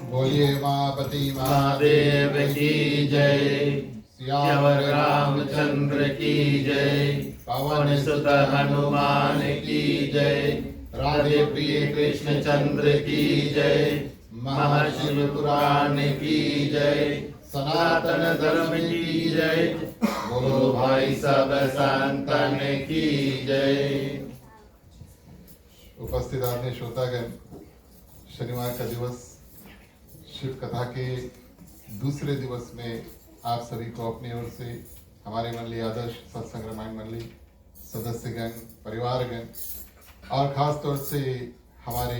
बोलिए उमापति महादेव की जय, सियावर रामचंद्र की जय, पवन सुत हनुमान की जय, राधे प्रिय कृष्ण चंद्र की जय, महाशिव पुराण की जय, सनातन धर्म की जय, बोलो भाई सब संतन की जय। उपस्थित आदरणीय श्रोतागण, शनिवार का दिवस शिव कथा के दूसरे दिवस में आप सभी को अपनी ओर से हमारे मंडली आदर्श सत्संग रामायण मंडली सदस्यगण, परिवारगण और खास तौर से हमारे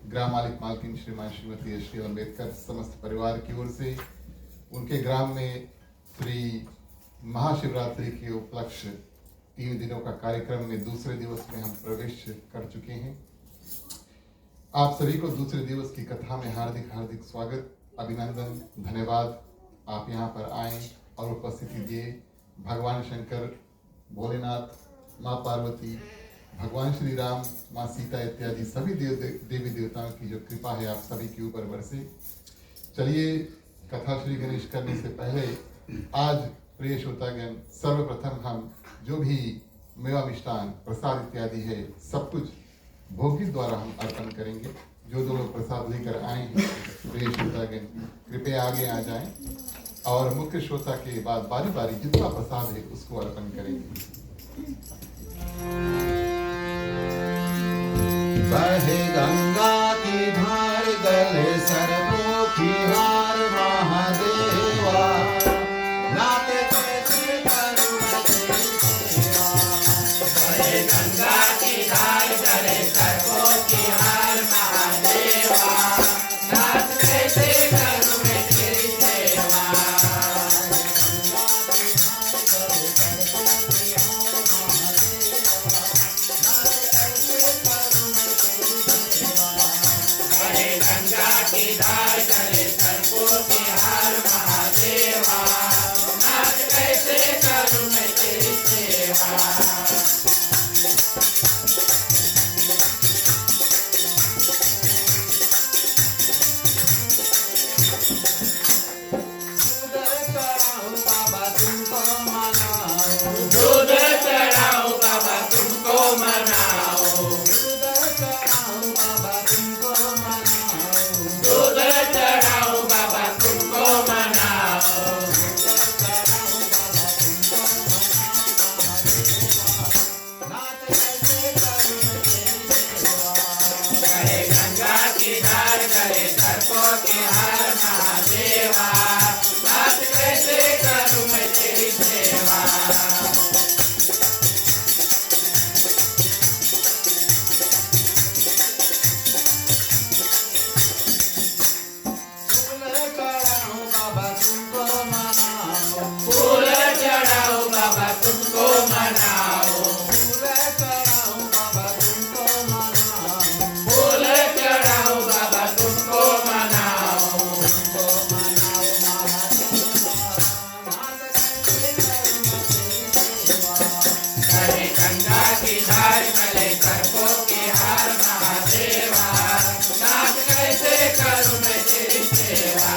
ग्राम मालिक मालकिन श्रीमान श्रीमती एस टी अम्बेडकर समस्त परिवार की ओर से उनके ग्राम में श्री महाशिवरात्रि के उपलक्ष्य 3 दिनों का कार्यक्रम में दूसरे दिवस में हम प्रवेश कर चुके हैं। आप सभी को दूसरे दिवस की कथा में हार्दिक हार्दिक स्वागत, अभिनंदन, धन्यवाद। आप यहाँ पर आए और उपस्थिति दिए। भगवान शंकर, भोलेनाथ, माँ पार्वती, भगवान श्री राम, माँ सीता इत्यादि सभी देवी देवताओं की जो कृपा है आप सभी के ऊपर बरसे। चलिए कथा श्री गणेश करने से पहले आज प्रिय श्रोतागण, सर्वप्रथम हम जो भी मेवा मिष्टान प्रसाद इत्यादि है सब कुछ भोगी द्वारा हम अर्पण करेंगे। जो दो लोग प्रसाद लेकर आए हैं प्रिय श्रोतागण कृपया आगे आ जाएं और मुख्य श्रोता के बाद बारी बारी जितना प्रसाद है उसको अर्पण करेंगे। बहे गंगा की धार, गले सर्पों की हार, महादेवा नाते कैसे करूं सेवा। बहे गंगा की धार, गले सर्पों की हार, महादेवा नाते कैसे करूं मैं तेरी सेवा। बहे गंगा की धार, गले सर्पों की हार, महादेवा नाथ कैसे करूं मैं तेरी सेवा। दूध चढ़ाऊं बाबा तुमको मनाओ, दूध चढ़ाऊं बाबा तुमको मनाओ। बहे गंगा की धार, गले सर्पों की हार, महादेवा नाथ कैसे करूं मैं तेरी सेवा। फूल चढ़ाऊं बाबा तुमको मनाओ, फूल चढ़ाऊं बाबा तुमको मनाओ। बहे गंगा की धार, गले सर्पों की हार, महादेवा नाथ कैसे करूं मैं तेरी सेवा।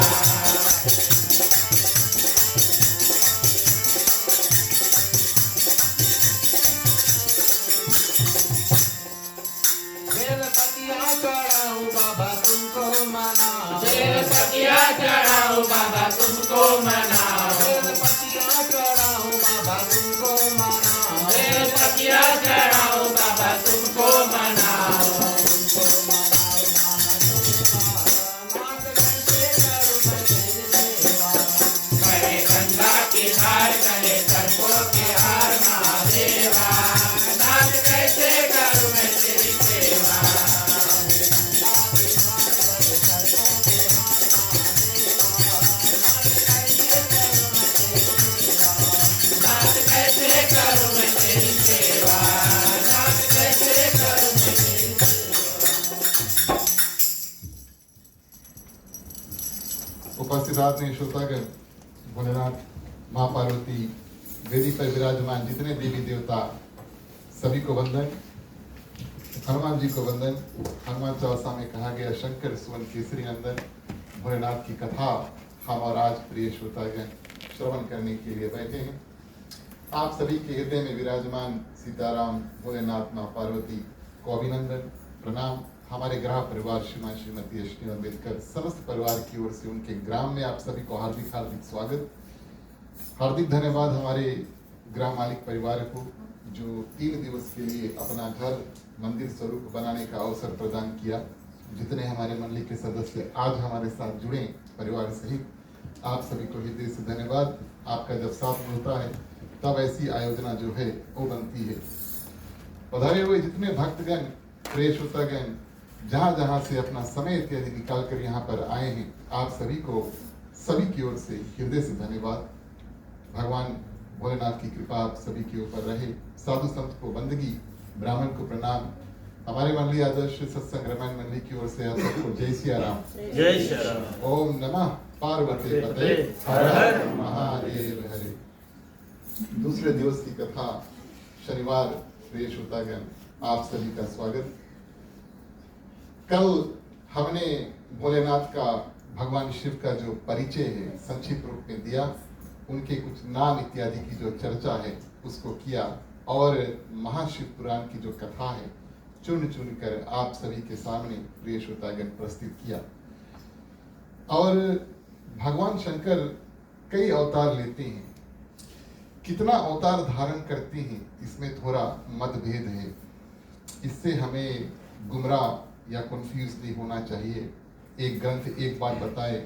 बेलपतिया चढ़ाऊं बाबा तुमको मनाओ, बेलपतिया चढ़ाऊं बाबा तुमको मनाओ, बेलपतिया चढ़ाऊं बाबा तुमको मनाओ, बेलपतिया चढ़ाऊं बाबा तुमको मनाओ। उपस्थित आदरणीय श्रोतागण, भोलेनाथ, माँ पार्वती, वेदी पर विराजमान जितने देवी देवता, सभी को वंदन। हनुमान जी को वंदन। हनुमान चालीसा में कहा गया, शंकर सुवन केसरी नंदन। भोलेनाथ की कथा हम और आज प्रिय श्रोतागण श्रवण करने के लिए बैठे हैं। आप सभी के हृदय में विराजमान सीताराम, भोलेनाथ, माँ पार्वती को अभिनंदन, प्रणाम। हमारे ग्राम परिवार श्रीमान श्रीमती अश्विनी अम्बेडकर समस्त परिवार की ओर से उनके ग्राम में आप सभी को हार्दिक हार्दिक स्वागत। हार्दिक धन्यवाद हमारे ग्राम मालिक परिवार को जो 3 दिवस के लिए अपना घर मंदिर स्वरूप बनाने का अवसर प्रदान किया। जितने हमारे मंडली के सदस्य आज हमारे साथ जुड़े परिवार सहित, आप सभी को हृदय से धन्यवाद। आपका जब साथ मिलता है तब ऐसी आयोजना जो है वो बनती है। पधारे हुए जितने भक्तगण, प्रिय श्रोतागण, जहाँ जहाँ से अपना समय इत्यादि निकाल कर यहाँ पर आए हैं, आप सभी को सभी की ओर से हृदय से धन्यवाद। भगवान भोलेनाथ की कृपा आप सभी के ऊपर रहे। साधु संत को बंदगी, ब्राह्मण को प्रणाम। हमारे मंडली आदर्श सत्संग रामायण मंडली की ओर से आप सबको जय सिया राम। जय श्री राम। ओम नमः पार्वती पते, हर हर महादेव हरे। दूसरे दिवस की कथा शनिवार, प्रिय श्रोतागण, आप सभी का स्वागत। कल हमने भोलेनाथ का, भगवान शिव का जो परिचय है संक्षिप्त रूप में दिया, उनके कुछ नाम इत्यादि की जो चर्चा है उसको किया और महाशिव पुराण की जो कथा है चुन चुन कर आप सभी के सामने प्रिय श्रोतागण प्रस्तुत किया। और भगवान शंकर कई अवतार लेते हैं, कितना अवतार धारण करते हैं इसमें थोड़ा मतभेद है। इससे हमें गुमराह या कंफ्यूज नहीं होना चाहिए। एक ग्रंथ एक बात बताए,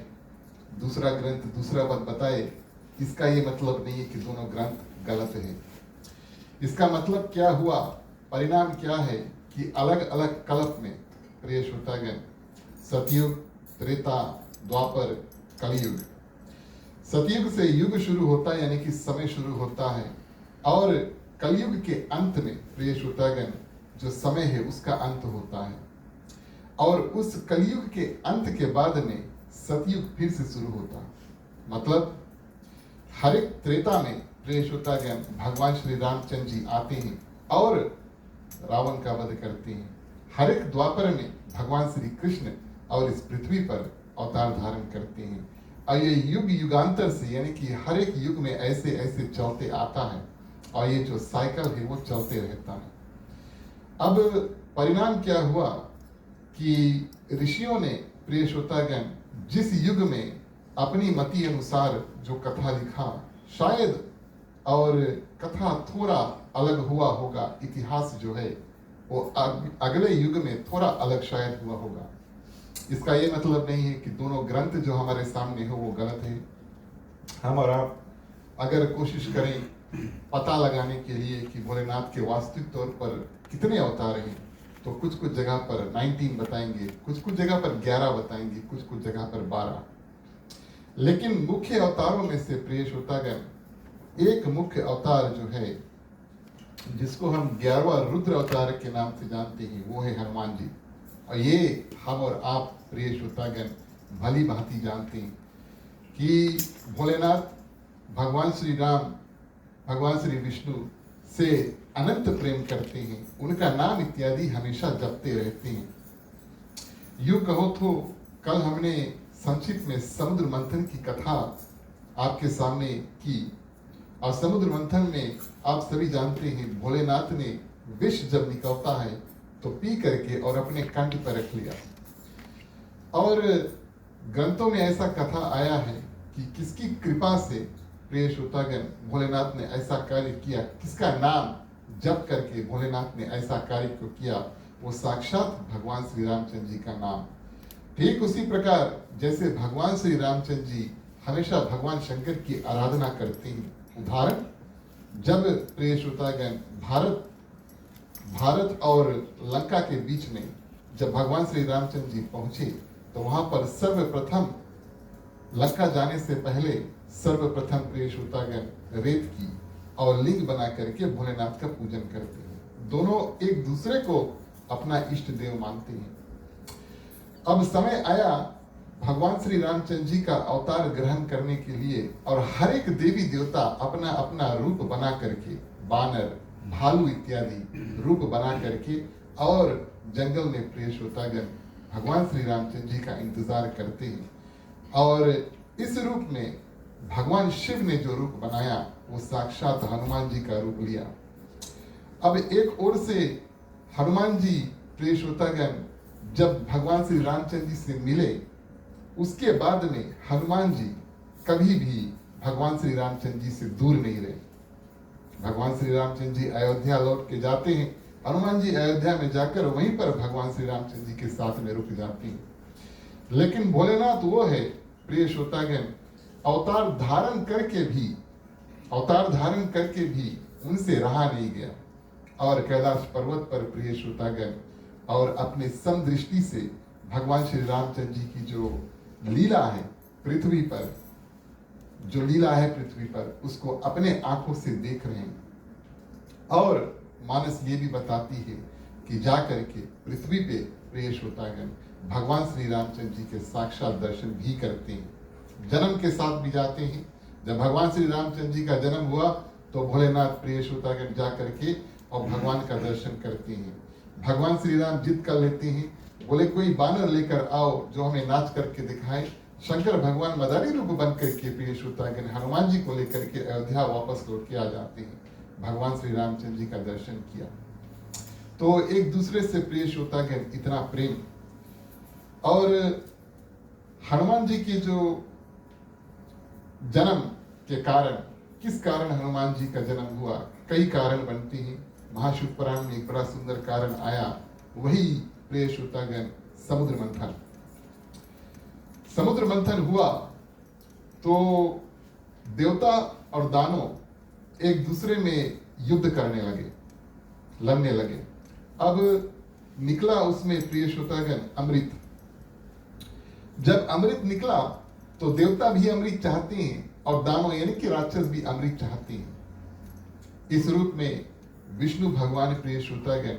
दूसरा ग्रंथ दूसरा बात बताए, इसका ये मतलब नहीं है कि दोनों ग्रंथ गलत है। इसका मतलब क्या हुआ, परिणाम क्या है कि अलग अलग कल्प में, प्रिय श्रोतागण, सतयुग, त्रेता, द्वापर, कलयुग। सतयुग से युग शुरू होता है, यानी कि समय शुरू होता है, और कलयुग के अंत में, प्रिय श्रोतागण, जो समय है उसका अंत होता है। और उस कलयुग के अंत के बाद में सतयुग फिर से शुरू होता है। मतलब हर एक त्रेता में, प्रिय श्रोतागण, भगवान श्री रामचंद्र जी आते हैं और रावण का वध करते हैं। हर एक द्वापर में भगवान श्री कृष्ण और इस पृथ्वी पर अवतार धारण करते हैं। और ये युग युगांतर से, यानी कि हर एक युग में ऐसे ऐसे चलते आता है और ये जो साइकिल है वो चलते रहता है। अब परिणाम क्या हुआ कि ऋषियों ने, प्रिय श्रोतागण, जिस युग में अपनी मति अनुसार जो कथा लिखा, शायद और कथा थोड़ा अलग हुआ होगा, इतिहास जो है वो अगले युग में थोड़ा अलग शायद हुआ होगा। इसका ये मतलब नहीं है कि दोनों ग्रंथ जो हमारे सामने हो वो गलत है। हम और आप अगर कोशिश करें पता लगाने के लिए कि भोलेनाथ के वास्तविक तौर पर कितने अवतार हैं, तो कुछ कुछ जगह पर 19 बताएंगे, कुछ कुछ जगह पर 11 बताएंगे, कुछ कुछ जगह पर 12। लेकिन मुख्य अवतारों में से, प्रिय श्रोतागण, एक मुख्य अवतार जो है जिसको हम 11वां रुद्र अवतार के नाम से जानते हैं, वो है हनुमान जी। और ये हम और आप, प्रिय श्रोतागण, भली भांति जानते हैं कि भोलेनाथ भगवान श्री राम, भगवान श्री विष्णु से अनंत प्रेम करते हैं, उनका नाम इत्यादि हमेशा जपते रहते हैं। यूं कहो तो कल हमने संक्षिप्त में समुद्र मंथन की कथा आपके सामने की, और समुद्र मंथन में आप सभी जानते हैं भोलेनाथ ने विष जब निकलता है तो पी करके और अपने कंठ पर रख लिया। और ग्रंथों में ऐसा कथा आया है कि किसकी कृपा से, प्रिय श्रोतागण, भोलेनाथ ने ऐसा कार्य किया, किसका नाम जप करके भोलेनाथ ने ऐसा कार्य को किया, वो साक्षात भगवान श्री रामचंद्र जी का नाम। ठीक उसी प्रकार जैसे भगवान श्री रामचंद्र जी हमेशा भगवान शंकर की आराधना करते हैं। उदाहरण, जब प्रिय श्रोतागण भारत और लंका के बीच में जब भगवान श्री रामचंद्र जी पहुंचे तो वहां पर सर्वप्रथम लंका जाने से पहले सर्वप्रथम प्रिय श्रोतागण रेत की और लिंग बना करके भोलेनाथ का पूजन करते हैं। दोनों एक दूसरे को अपना इष्ट देव मानते हैं। अब समय आया भगवान श्री रामचंद्र जी का अवतार ग्रहण करने के लिए और हर एक देवी देवता अपना अपना रूप बना करके, बानर, भालू इत्यादि रूप बना करके और जंगल में प्रिय श्रोतागण भगवान श्री रामचंद्र जी का इंतजार करते हैं। और इस रूप में भगवान शिव ने जो रूप बनाया वो साक्षात हनुमान जी का रूप लिया। अब एक ओर से हनुमान जी प्रिय श्रोतागण जब भगवान श्री रामचंद्र जी से मिले, उसके बाद में हनुमान जी कभी भी भगवान श्री रामचंद्र जी से दूर नहीं रहे। भगवान श्री रामचंद्र जी अयोध्या लौट के जाते हैं, हनुमान जी अयोध्या में जाकर वहीं पर भगवान श्री रामचंद्र जी के साथ में रुक जाते हैं। लेकिन भोलेनाथ वो है प्रिय श्रोतागण, अवतार धारण करके भी उनसे रहा नहीं गया और कैलाश पर्वत पर प्रिय श्रोतागण और अपने समदृष्टि से भगवान श्री रामचंद्र जी की जो लीला है पृथ्वी पर, उसको अपने आंखों से देख रहे हैं। और मानस ये भी बताती है कि जाकर के पृथ्वी पे प्रिय श्रोतागण भगवान श्री रामचंद्र जी के साक्षात दर्शन भी करते हैं, जन्म के साथ भी जाते हैं। जब भगवान श्री रामचंद्र जी का जन्म हुआ तो भोलेनाथ प्रिय श्रोतागण जा करके और भगवान का दर्शन करते हैं। भगवान श्री राम जिद कर लेते हैं, बोले कोई बानर लेकर आओ जो हमें नाच करके दिखाए। शंकर भगवान मदारी रूप बन करके प्रिय श्रोतागण हनुमान जी को लेकर के अयोध्या वापस लौट के आ जाते हैं। भगवान श्री रामचंद्र जी का दर्शन किया तो एक दूसरे से प्रिय श्रोतागण इतना प्रेम। और हनुमान जी के जो जन्म के कारण, किस कारण हनुमान जी का जन्म हुआ, कई कारण बनते हैं। महाशिव पुराण में एक बड़ा सुंदर कारण आया, वही प्रिय श्रोतागण समुद्र मंथन हुआ तो देवता और दानव एक दूसरे में युद्ध करने लगे, लड़ने लगे। अब निकला उसमें प्रिय श्रोतागण अमृत। जब अमृत निकला तो देवता भी अमृत चाहते हैं और दानव यानी कि राक्षस भी अमृत चाहते हैं। इस रूप में विष्णु भगवान प्रिय श्रोतागण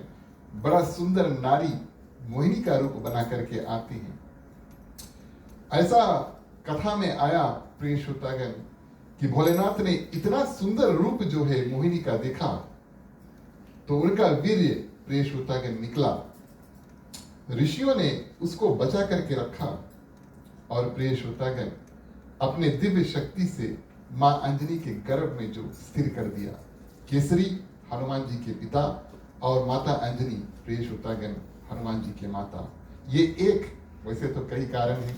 बड़ा सुंदर नारी मोहिनी का रूप बना करके आते हैं। ऐसा कथा में आया प्रिय श्रोतागण कि भोलेनाथ ने इतना सुंदर रूप जो है मोहिनी का देखा तो उनका वीर्य प्रिय श्रोतागण निकला। ऋषियों ने उसको बचा करके रखा और प्रिय श्रोतागण अपने दिव्य शक्ति से मां अंजनी के गर्भ में जो स्थिर कर दिया। केसरी हनुमान जी के पिता और माता अंजनी प्रिय श्रोतागण हनुमान जी के माता। ये एक, वैसे तो कई कारण हैं,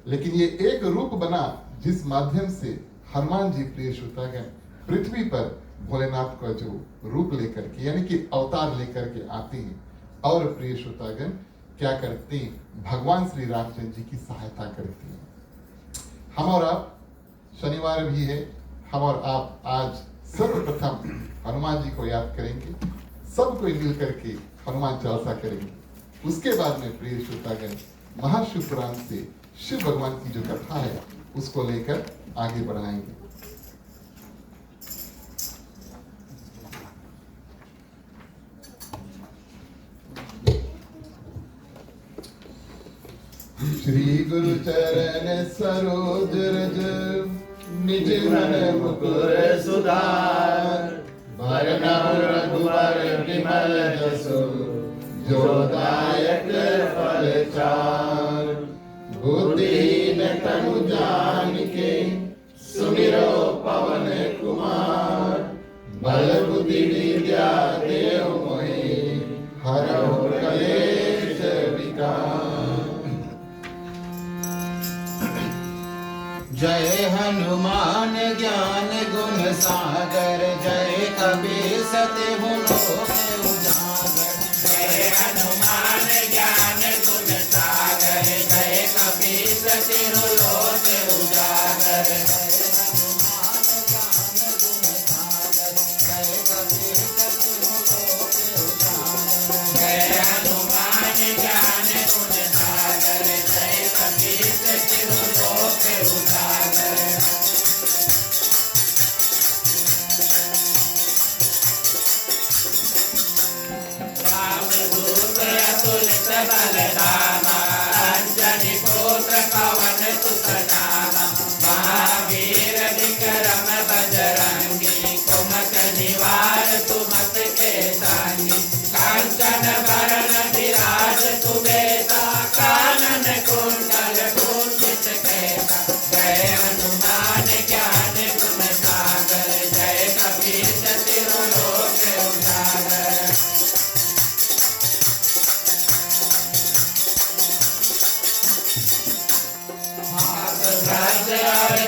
लेकिन ये एक रूप बना जिस माध्यम से हनुमान जी प्रिय श्रोतागण पृथ्वी पर भोलेनाथ का जो रूप लेकर के यानी कि अवतार लेकर के आते हैं और प्रिय श्रोतागण क्या करते हैं, भगवान श्री रामचंद्र जी की सहायता करते हैं। हम और आप, शनिवार भी है, हम और आप आज सर्वप्रथम हनुमान जी को याद करेंगे, सब कोई मिल करके हनुमान चालीसा करेंगे। उसके बाद में प्रिय श्रोतागण महाशिव पुराण से शिव भगवान की जो कथा है उसको लेकर आगे बढ़ाएंगे। श्री गुरु चरण सरोज रज निज मन मुकुर सुधार, वरनहुँ रघुवर विमल जसु जो दायक फल चार। बुद्धिहीन तनु जानिके सुमिरो पवन कुमार, बल बुद्धि विद्या देहु मोहि हरहु क्लेश विकार। जय हनुमान ज्ञान गुण सागर, जय कबीर सतिहु लोक उजागर। जय हनुमान ज्ञान गुण सागर, जय कबीर सतिहु लोक उजागर। जय हनुमान ज्ञान गुण सागर, जय कबीर सतिहु लोक उजागर। रामदूत अतुलित बल धामा, अंजनी पुत्र पवन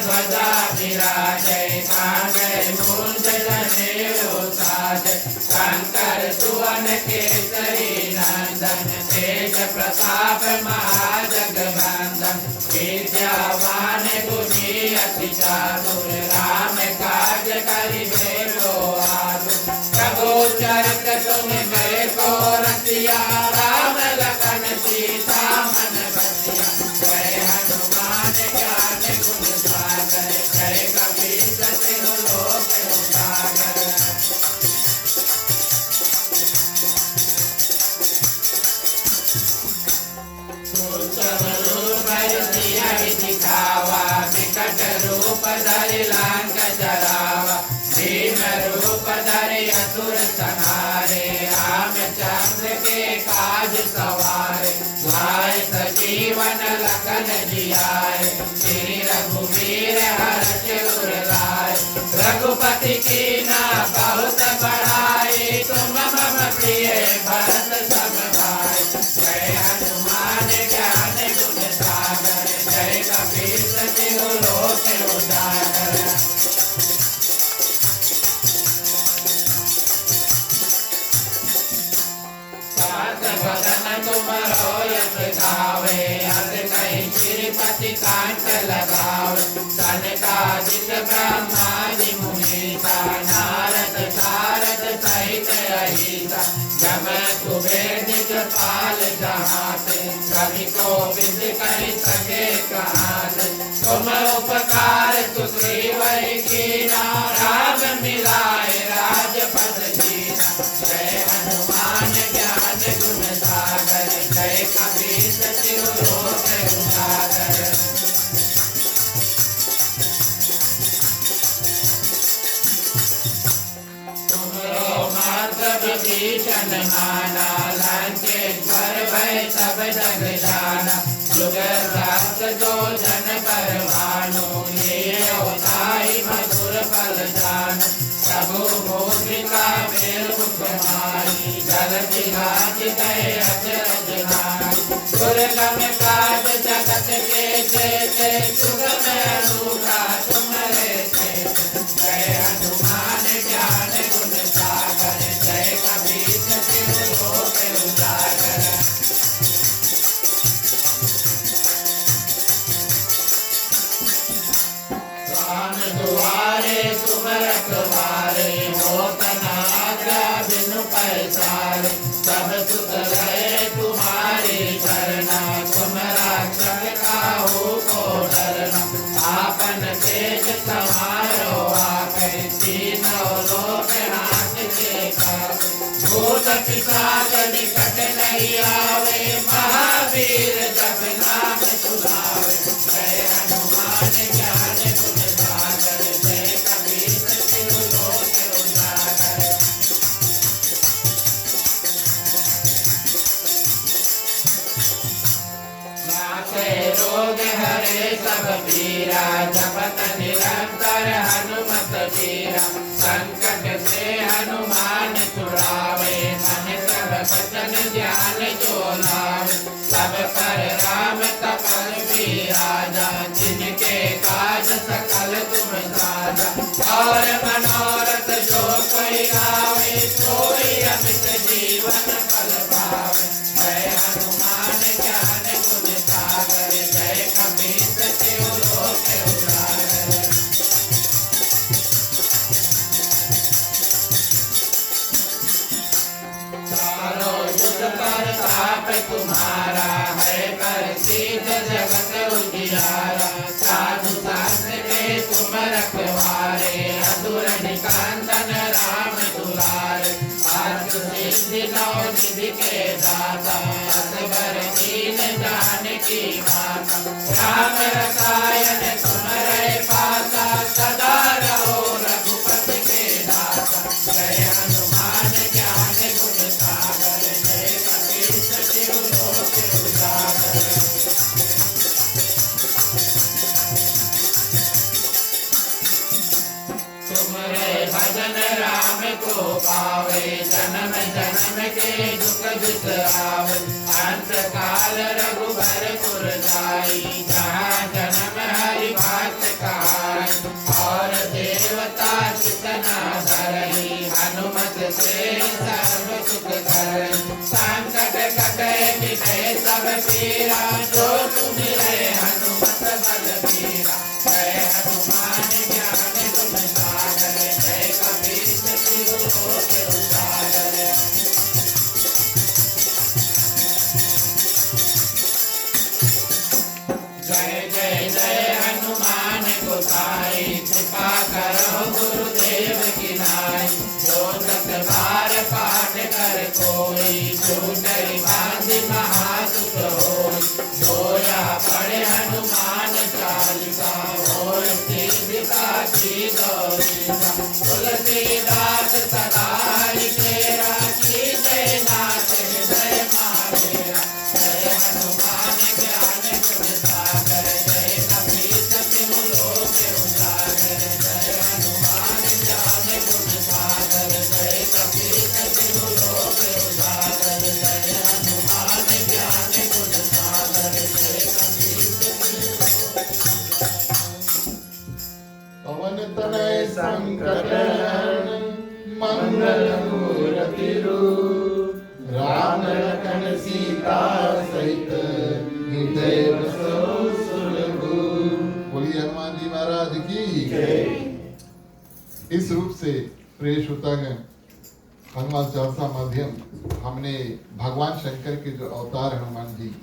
ध्वजा विराजै कांधे मूंज जनेऊ साजै शंकर सुवन केसरी नंदन तेज प्रताप महाजगवंदन विद्यावान गुणी अति चातुर राम काज करिबे को आतुर प्रभु चरित तुम गए को रसिया राम लखन सीता मन बसिया जय हनुमान ज्ञान गुण सागर जय कपीस तिहु लोक उजागर दिखावा विकट रूप धरि लंक जरावा भीम रूप धरि असुर संहारे रामचंद्र के काज सवारे लाए सजीवन लखन जियाए श्री रघुवीर हर्ष उर लाए रघुपति कीना बहुत बढ़ाई तुम मम प्रिय भरत सम भाई जय हनुमान ज्ञान गुण सागर जय कपीस तिहु लोक उजागर सात बदन तुमरो यश गावे अस कहीं श्रीपति कांत लगावे सनकादिक ब्रह्मादि मुनीसा नारद सारद सहित अहिसा जम कुबेर दिक्पाल जहाते कवि कोविद कहि सके कहाते तुम उपकार सुग्रीव कीना राम मिलाए राजपद जीना जय हनुमान ज्ञान गुण सागर जय कपीस तिहु लोक उजागर विभीषण माना लंकेश्वर भय सब जग जाना जुग सहस्र जो जन पर भानु ये उठाई मधुर फल जान प्रभु मोदिका मेल मुख मारी जल दिलाज गए अचरज नारी दुर्गम काज जगत के जेते सुगम अनूठा तुम्हारे चेते जय हनुमान ज्ञान गुण सागर जय कपीस तिहु लोक उजागर राम दुआरे तुम रखवारे होत न आज्ञा बिनु पैसारे सब सुख रहे तुम्हारी करना तुम रक्षक काहू को डरना आपन तेज समारो आपै तीनों लोक हाथ के काबू भूत पिशाच निकट नहीं आवे महावीर जब नाम सुनावे जय हनुमान ज्ञान गुण सागर जय कपीस तिहु लोक उजागर नाथे रोग हरे सब पीरा जपत निरंतर हनुमत वीरा संकट से हनुमान छुड़ावे मन सब वचन ध्यान जो लावे सब पर राम तपस्वी राजा जिनके काज सकल तुम साजा और मनोरथ जो कोई आवे कोई अमित जीवन फल पावे जय हनुमान ज्ञान गुण सागर जय कपीस तिहु लोक उजागर चारों युग प्रताप तुम्हारा है प्रसिद्ध जगत उजियारा साधु शास्त्र के तुम रखवारे असुर निकंदन राम दुलारे अर्थ सिद्धि नौ निधि के दाता असबर दीन जानकी माता राम रसायन तुम्हारे पासा सदा रहो रघुपति के दाता जय हनुमान ज्ञान गुण सागर जय कपीस तिहु लोक उजागर तुमरे भजन राम को पावे जन्म जन्म के दुख बिसरावे अंत काल रघुबर पुर जाई जहाँ जन्म हरि भक्त कहा पीरा जो सुमिरै हनुमत बलबीरा। जय हनुमान ज्ञान गुण सागर जय कपीस तिहु लोक उजागर। जय जय जय हनुमान गोसाई कृपा करो गुरुदेव की नाई। जो सत बार पाठ कर कोई छूटई बांधि महासुख होई। जो यह पढ़े हनुमान चालीसा होय सिद्धि साखी गौरीसा। तुलसीदास सदा तेरा की जय नाथ हृदय महाडेरा। जय हनुमान ज्ञान गुण सागर जय कपीस तिहु लोक उजागर। जय हनुमान ज्ञान गुण सागर जय कपीस तिहु लोक उजागर। जय हनुमान ज्ञान गुण सागर जय कपीस तिहु पवन तनय संकट हरण मंगल मूर्ति रूप। राम लखन सीता सहित हृदय बसो सुरभूप। बोलिए हनुमान जी महाराज की जय। इस रूप से प्रिय श्रोतागण हनुमान चालीसा माध्यम हमने भगवान शंकर के जो अवतार हनुमान जी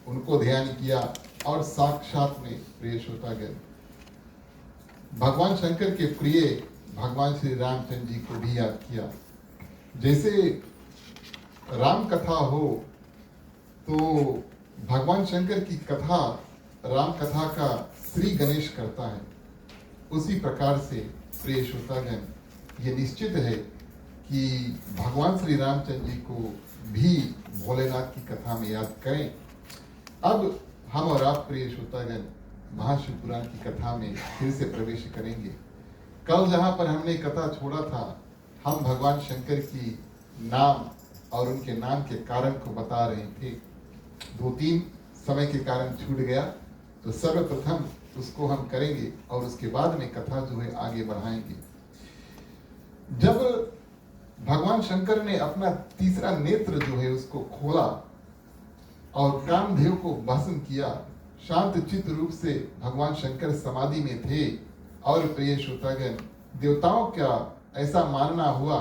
उनको ध्यान किया और साक्षात में प्रिय श्रोतागण भगवान शंकर के प्रिय भगवान श्री रामचंद्र जी को भी याद किया। जैसे राम कथा हो तो भगवान शंकर की कथा राम कथा का श्री गणेश करता है, उसी प्रकार से प्रिय श्रोतागण ये निश्चित है कि भगवान श्री रामचंद्र जी को भी भोलेनाथ की कथा में याद करें। अब हम और आप प्रिय श्रोतागण महाशिव पुराण की कथा में फिर से प्रवेश करेंगे। कल जहाँ पर हमने कथा छोड़ा था हम भगवान शंकर की नाम और उनके नाम के कारण को बता रहे थे। 2-3 समय के कारण छूट गया तो सर्वप्रथम उसको हम करेंगे और उसके बाद में कथा जो है आगे बढ़ाएंगे। जब भगवान शंकर ने अपना तीसरा नेत्र जो है उसको खोला और कामदेव को भस्म किया, शांत चित्त रूप से भगवान शंकर समाधि में थे और प्रिय श्रोतागण देवताओं का ऐसा मानना हुआ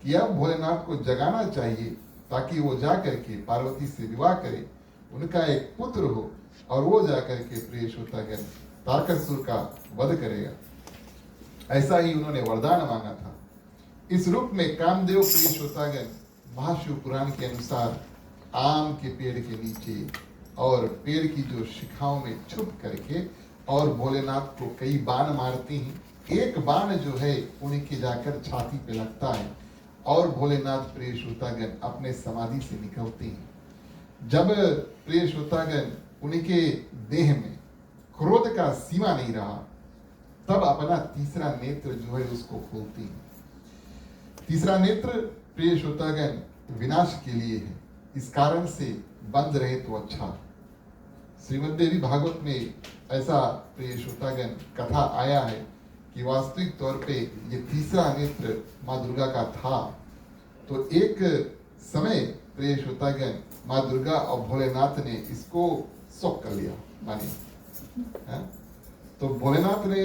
कि अब भोलेनाथ को जगाना चाहिए ताकि वो जा करके पार्वती से विवाह करे, उनका एक पुत्र हो और वो जा करके प्रिय श्रोतागण तारकासुर का वध करेगा। ऐसा ही उन्होंने वरदान मांगा था। इस रूप में कामदेव प्रिय श्रोतागण महाशिव पुराण के अनुसार आम के पेड़ के नीचे और पेड़ की जो शिखाओं में छुप करके और भोलेनाथ को कई बाण मारते हैं। एक बाण जो है उनके जाकर छाती पे लगता है और भोलेनाथ प्रिय श्रोतागण अपने समाधि से निकलते हैं। जब प्रिय श्रोतागण उनके देह में क्रोध का सीमा नहीं रहा तब अपना तीसरा नेत्र जो है उसको खोलते हैं। तीसरा नेत्र प्रिय श्रोतागण विनाश के लिए है, इस कारण से बंद रहे तो अच्छा। श्रीमद् देवी भागवत में ऐसा प्रिय श्रोतागण कथा आया है कि वास्तविक तौर पे ये तीसरा नेत्र माँ दुर्गा का था। तो एक समय प्रिय श्रोतागण माँ दुर्गा और भोलेनाथ ने इसको शौक कर लिया माने। तो भोलेनाथ ने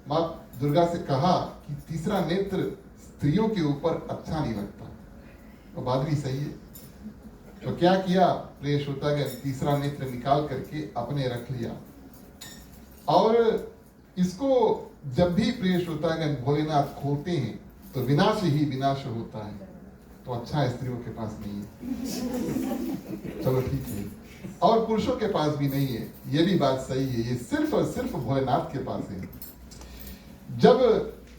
माँ दुर्गा से कहा कि तीसरा नेत्र स्त्रियों के ऊपर अच्छा नहीं लगता, तो बात भी सही है। तो क्या किया प्रिय श्रोतागण तीसरा नेत्र निकाल करके अपने रख लिया और इसको जब भी प्रिय श्रोतागण भोलेनाथ खोलते हैं तो विनाश ही विनाश होता है। तो अच्छा स्त्रियों के पास नहीं है, चलो ठीक है, और पुरुषों के पास भी नहीं है, ये भी बात सही है, ये सिर्फ और सिर्फ भोलेनाथ के पास है। जब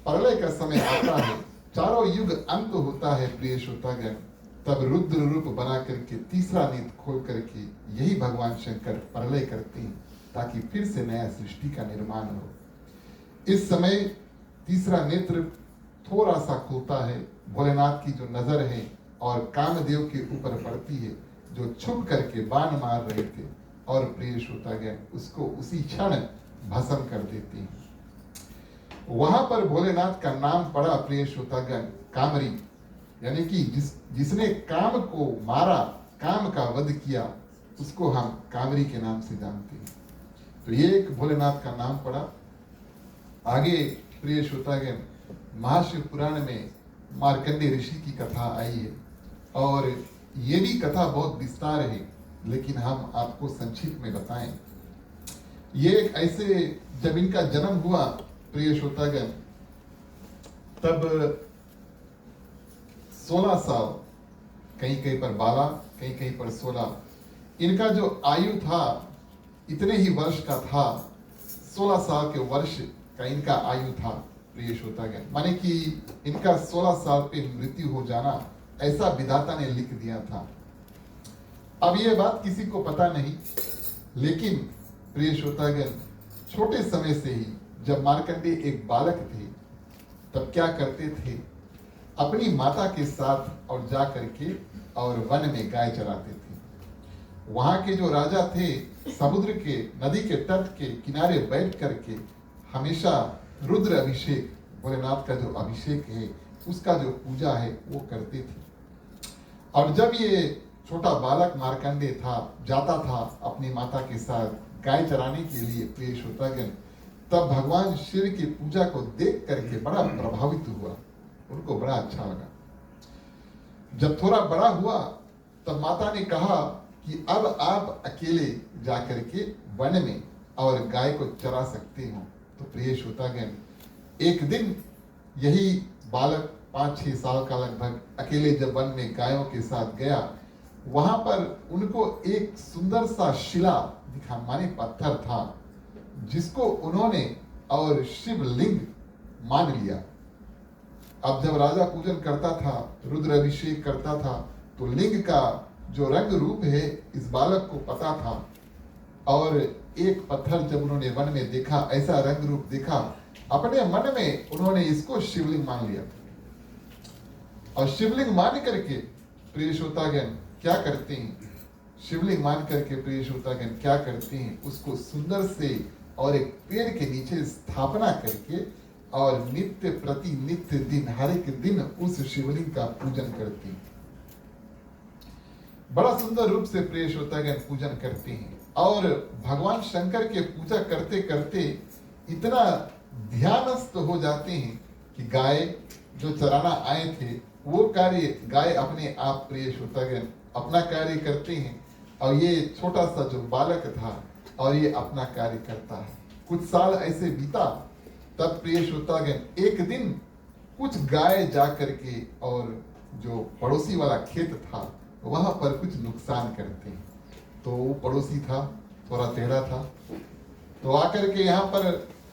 प्रलय का समय आता है, चारों युग अंत होता है प्रिय श्रोतागण, तब रुद्र रूप बना करके तीसरा नेत्र खोल करके यही भगवान शंकर प्रलय करते हैं ताकि फिर से नया सृष्टि का निर्माण हो। इस समय तीसरा नेत्र थोड़ा सा खुलता है, भोलेनाथ की जो नजर है और कामदेव के ऊपर पड़ती है जो छुप करके बाण मार रहे थे और प्रिय श्रोतागण उसको उसी क्षण भस्म कर देते हैं। वहां पर भोलेनाथ का नाम पड़ा प्रिय श्रोतागण कामरी, यानी कि जिसने काम को मारा, काम का वध किया, उसको हम कांवरी के नाम से जानते हैं। तो ये एक भोलेनाथ का नाम पड़ा। आगे प्रिय श्रोतागण, महाशिव पुराण में मार्कंडेय ऋषि की कथा आई है और ये भी कथा बहुत विस्तार है, लेकिन हम आपको संक्षिप्त में बताएं। ये एक ऐसे, जब इनका जन्म हुआ प्रिय श्रोतागण, तब 16 साल, कहीं कहीं पर 12, कहीं कहीं पर 16, इनका जो आयु था इतने ही वर्ष का था। 16 साल के वर्ष का इनका आयु था प्रिय श्रोतागण, माने कि इनका 16 साल पे मृत्यु हो जाना ऐसा विधाता ने लिख दिया था। अब ये बात किसी को पता नहीं, लेकिन प्रिय श्रोतागण, छोटे समय से ही जब मार्कंडेय एक बालक थे तब क्या करते थे, अपनी माता के साथ और जा करके और वन में गाय चराते थे। वहां के जो राजा थे, समुद्र के, नदी के तट के किनारे बैठ करके हमेशा रुद्र अभिषेक, भोलेनाथ का जो अभिषेक है उसका जो पूजा है वो करते थे। और जब ये छोटा बालक मार्कंडेय था, जाता था अपनी माता के साथ गाय चराने के लिए प्रिय श्रोतागण, तब भगवान शिव की पूजा को देख करके बड़ा प्रभावित हुआ, उनको बड़ा अच्छा लगा। जब थोड़ा बड़ा हुआ तब माता ने कहा कि अब आप अकेले जाकर के वन में और गाय को चरा सकते हो। तो प्रिय श्रोतागण, एक दिन यही बालक 5-6 साल का लगभग अकेले जब वन में गायों के साथ गया, वहां पर उनको एक सुंदर सा शिला दिखा, माने पत्थर था, जिसको उन्होंने और शिवलिंग मान लिया। अब जब राजा पूजन करता था, रुद्र अभिषेक करता था, तो लिंग का जो रंग रूप है इस बालक को पता था। और एक पत्थर जब उन्होंने वन में देखा, ऐसा रंग रूप देखा, अपने मन में उन्होंने इसको शिवलिंग मान लिया। और शिवलिंग मान करके प्रिय श्रोतागण क्या करते हैं, शिवलिंग मान करके प्रिय श्रोतागण क्या करते हैं, उसको सुंदर से और एक पेड़ के नीचे स्थापना करके और नित्य प्रति नित्य दिन, हर एक दिन उस शिवलिंग का पूजन करते हैं। बड़ा सुंदर रूप से प्रिय श्रोतागण पूजन करते हैं। और भगवान शंकर के पूजा करते करते इतना ध्यानस्थ हो जाते हैं कि गाय जो चराना आए थे वो कार्य, गाय अपने आप प्रिय श्रोतागण अपना कार्य करते हैं, और ये छोटा सा जो बालक था और ये अपना कार्य करता है। कुछ साल ऐसे बीता, तब प्रिय श्रोतागण एक दिन कुछ गाय जा करके और जो पड़ोसी वाला खेत था वहां पर कुछ नुकसान करते हैं। तो वो पड़ोसी था, थोड़ा टेढ़ा था, तो आकर के यहाँ पर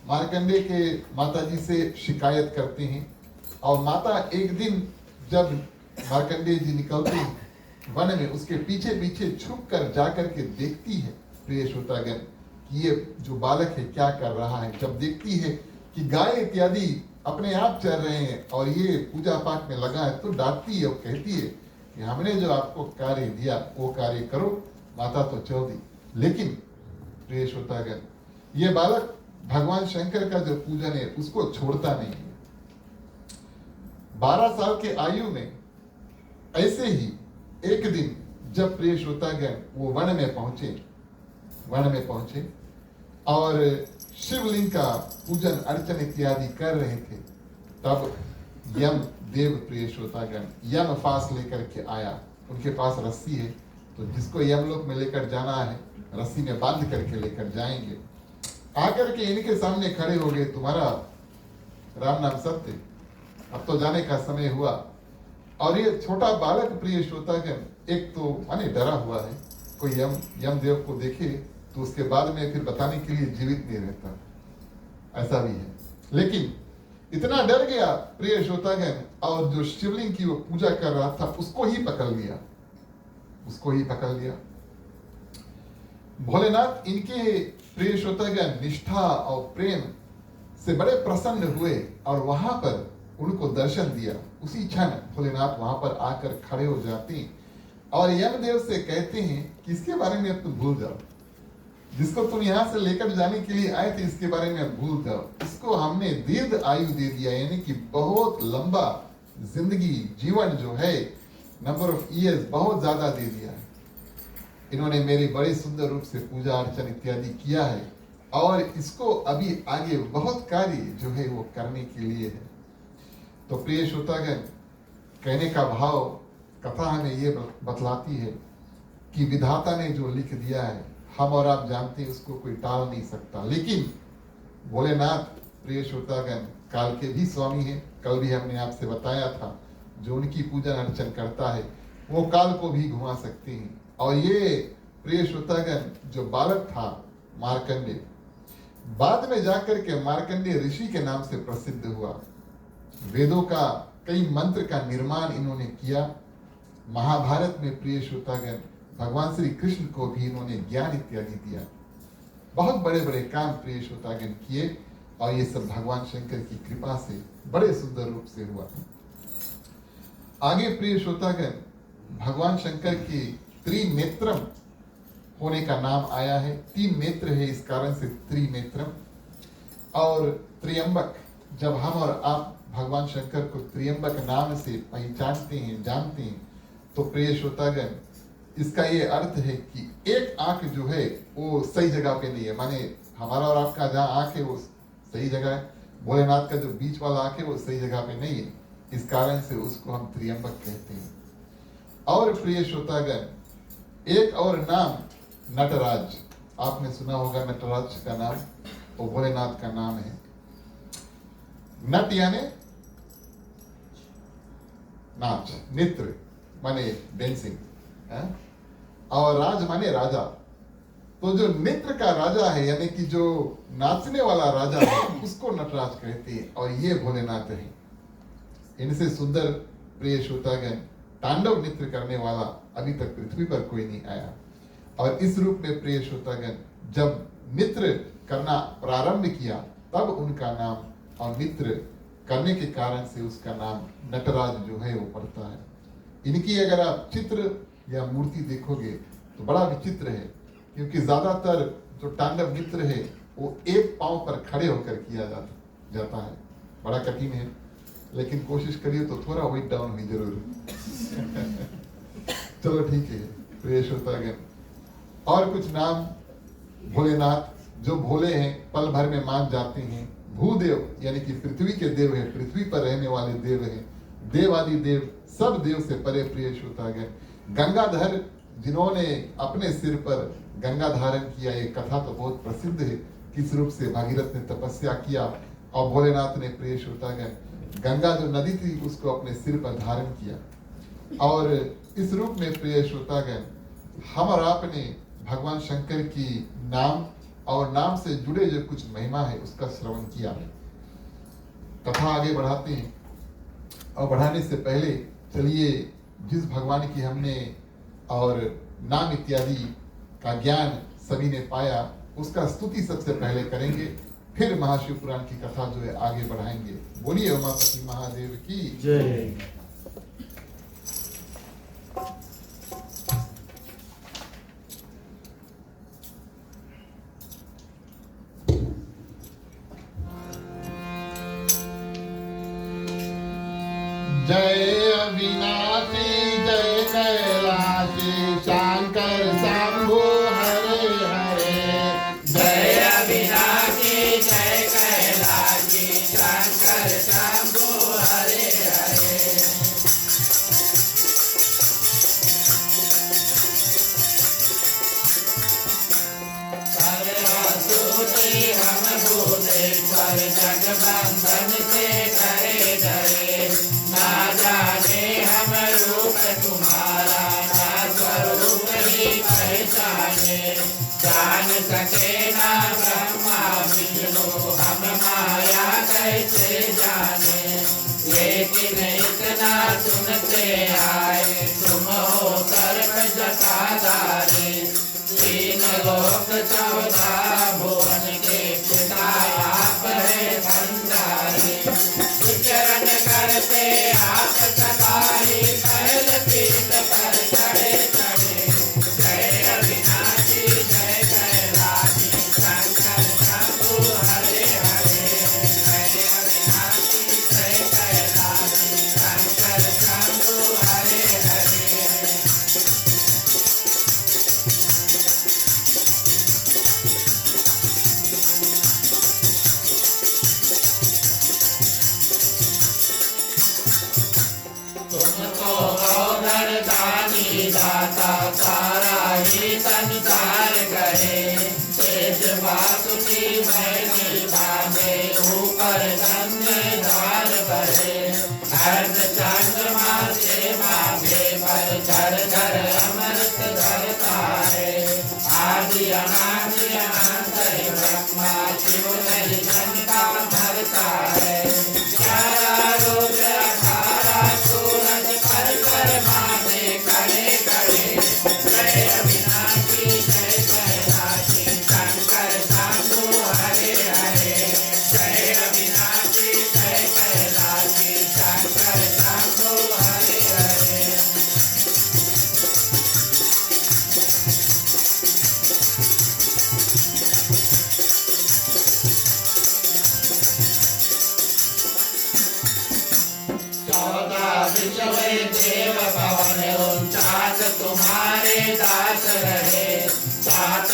मार्कंडेय के माता जी से शिकायत करते हैं। और माता एक दिन जब मार्कंडेय जी निकलते हैं वन में, उसके पीछे पीछे छुप कर जाकर के देखती है प्रिय श्रोतागण कि ये जो बालक है क्या कर रहा है। जब देखती है कि गाय इत्यादि अपने आप चल रहे हैं और ये पूजा पाठ में लगा है, तो डांटती है और कहती है कि हमने जो आपको कार्य दिया वो कार्य करो। माता तो चल दी, लेकिन प्रिय श्रोतागण ये बालक भगवान शंकर का जो पूजन है उसको छोड़ता नहीं है। 12 साल के आयु में ऐसे ही एक दिन जब प्रिय श्रोतागण वो वन में पहुंचे और शिवलिंग का पूजन अर्चन इत्यादि कर रहे थे, तब यम देव प्रिय श्रोतागण यम फास लेकर के आया। उनके पास रस्सी है, तो जिसको यमलोक में लेकर जाना है रस्सी में बांध करके लेकर जाएंगे। आकर के इनके सामने खड़े हो गए, तुम्हारा राम नाम सत्य, अब तो जाने का समय हुआ। और ये छोटा बालक प्रिय श्रोतागण एक तो माने डरा हुआ है, कोई यमदेव को देखे तो उसके बाद में फिर बताने के लिए जीवित नहीं रहता, ऐसा भी है। लेकिन इतना डर गया प्रिय श्रोतागण, और जो शिवलिंग की वो पूजा कर रहा था उसको ही पकड़ लिया। भोलेनाथ इनके प्रिय श्रोतागण निष्ठा और प्रेम से बड़े प्रसन्न हुए और वहां पर उनको दर्शन दिया। उसी क्षण भोलेनाथ वहां पर आकर खड़े हो जाते हैं और यमदेव से कहते हैं कि इसके बारे में अब तुम भूल जाओ, जिसको तुम यहाँ से लेकर जाने के लिए आए थे इसके बारे में अब भूल जाओ। इसको हमने दीर्घ आयु दे दिया, यानी कि बहुत लंबा जिंदगी, जीवन जो है, नंबर ऑफ ईयर्स बहुत ज्यादा दे दिया है। इन्होंने मेरी बड़े सुंदर रूप से पूजा अर्चन इत्यादि किया है और इसको अभी आगे बहुत कार्य जो है वो करने के लिए है। तो प्रिय श्रोतागण, कहने का भाव कथा हमें ये बतलाती है कि विधाता ने जो लिख दिया है हम और आप जानते हैं, उसको कोई टाल नहीं सकता। लेकिन भोलेनाथ प्रिय श्रोतागण काल के भी स्वामी हैं। कल भी हमने आपसे बताया था, जो उनकी पूजा अर्चन करता है वो काल को भी घुमा सकते हैं। और ये प्रिय श्रोतागण जो बालक था मार्कंडेय, बाद में जाकर के मार्कंडेय ऋषि के नाम से प्रसिद्ध हुआ। वेदों का कई मंत्र का निर्माण इन्होंने किया। महाभारत में प्रिय श्रोतागण भगवान श्री कृष्ण को भी इन्होंने ज्ञान इत्यादि दिया। बहुत बड़े बड़े काम प्रिय श्रोतागण किए और ये सब भगवान शंकर की कृपा से बड़े सुंदर रूप से हुआ। आगे प्रिय श्रोतागण भगवान शंकर के त्रिनेत्रम होने का नाम आया है। 3 नेत्र है, इस कारण से त्रिनेत्रम। और त्र्यंबक, जब हम और आप भगवान शंकर को त्र्यंबक नाम से पहचानते हैं, जानते हैं, तो प्रिय श्रोतागण इसका ये अर्थ है कि एक आंख जो है वो सही जगह पे नहीं है। माने हमारा और आपका जहाँ आंख है वो सही जगह है, भोलेनाथ का जो बीच वाला आंख है वो सही जगह पे नहीं है। इस कारण से उसको हम त्रियंबक कहते हैं। और प्रिय श्रोतागण एक और नाम नटराज, आपने सुना होगा नटराज का नाम, वो भोलेनाथ का नाम है। नट यानी नाच, नृत्य माने डांसिंग, और राज माने राजा। तो जो नृत्य का राजा है यानी कि जो नाचने वाला राजा है उसको नटराज कहते हैं, और ये भोलेनाथ है। इनसे सुंदर प्रिय श्रोतागण तांडव नृत्य करने वाला अभी तक पृथ्वी पर कोई नहीं आया। और इस रूप में प्रिय श्रोतागण जब नृत्य करना प्रारंभ किया तब उनका नाम, और नृत्य करने के कारण से उसका नाम नटराज जो है वो पड़ता है। इनकी अगर आप चित्र या मूर्ति देखोगे तो बड़ा विचित्र है, क्योंकि ज्यादातर जो तांडव नृत्य है वो एक पांव पर खड़े होकर किया जाता है। बड़ा कठिन है, लेकिन कोशिश करिए तो थोड़ा वेट डाउन हुई जरूर। चलो ठीक है प्रिय श्रोतागण, और कुछ नाम भोलेनाथ जो भोले हैं, पल भर में मान जाते हैं। भूदेव यानी कि पृथ्वी के देव है, पृथ्वी पर रहने वाले देव हैं। देवादि देव, सब देव से परे प्रिय श्रोतागण। गंगाधर, जिन्होंने अपने सिर पर गंगा धारण किया, ये कथा तो बहुत प्रसिद्ध है, किस रूप से भागीरथ ने तपस्या किया और भोलेनाथ ने प्रिय श्रोतागण गंगा जो नदी थी उसको अपने सिर पर धारण किया। और इस रूप में प्रिय श्रोतागण हम और आपने भगवान शंकर की नाम और नाम से जुड़े जो कुछ महिमा है उसका श्रवण किया। कथा आगे बढ़ाते हैं, और बढ़ाने से पहले चलिए जिस भगवान की हमने और नाम इत्यादि का ज्ञान सभी ने पाया उसका स्तुति सबसे पहले करेंगे, फिर महाशिव पुराण की कथा जो है आगे बढ़ाएंगे। बोलिए उमापति महादेव की जय। जय अविनाशी जय कैलाशी शंकर शंभु हरे हरे। जय अविनाशी जय कैलाशी शंकर शंभु हरे हरे। सर्वसूति हम भूतेश्वर जगबंधन से डरे डरे। ना जाने हम रूप तुम्हारा ना स्वरूप ही पहचाने। जान सके ना ब्रह्मा विष्णु हम माया कैसे जाने। लेकिन इतना सुनते आए तुम हो सर्प जटाधारी। 3 लोक 14 भुवन के पिता आप है भंडारी। विचरण करते आप सवारी पहल पीठ पर चढ़े चढ़े। जय अविनाशी जय कैलाशी शंकर शंभु हरे हरे। जय अविनाशी जय कैलाशी शंकर शंभु हरे हरे।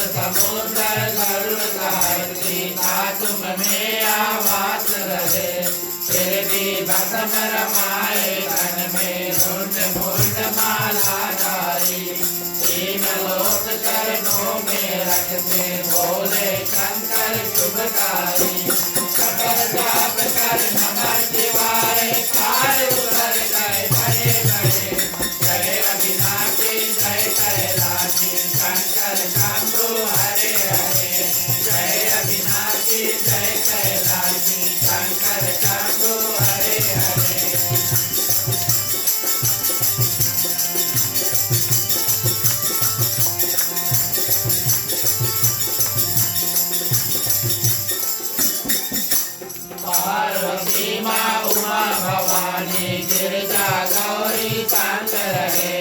समुद्र गरुड़ गायत्री का तुम में आवास रहे। फिर भी भस्म रमाए तन में मुंड मुंड माला धारी। तीन लोक चरणों में रखते बोले शंकर शुभकारी। सकल जाप कर नमः शिवाय पार उतर गए बड़े बड़े। जय अविनाशी जय कैलाशी शंकर शंभु हरे हरे। जय अविनाशी जय कैलाशी शंकर शंभु हरे हरे। पार्वती माँ उमा भवानी गिरिजा गौरी शांत रहे।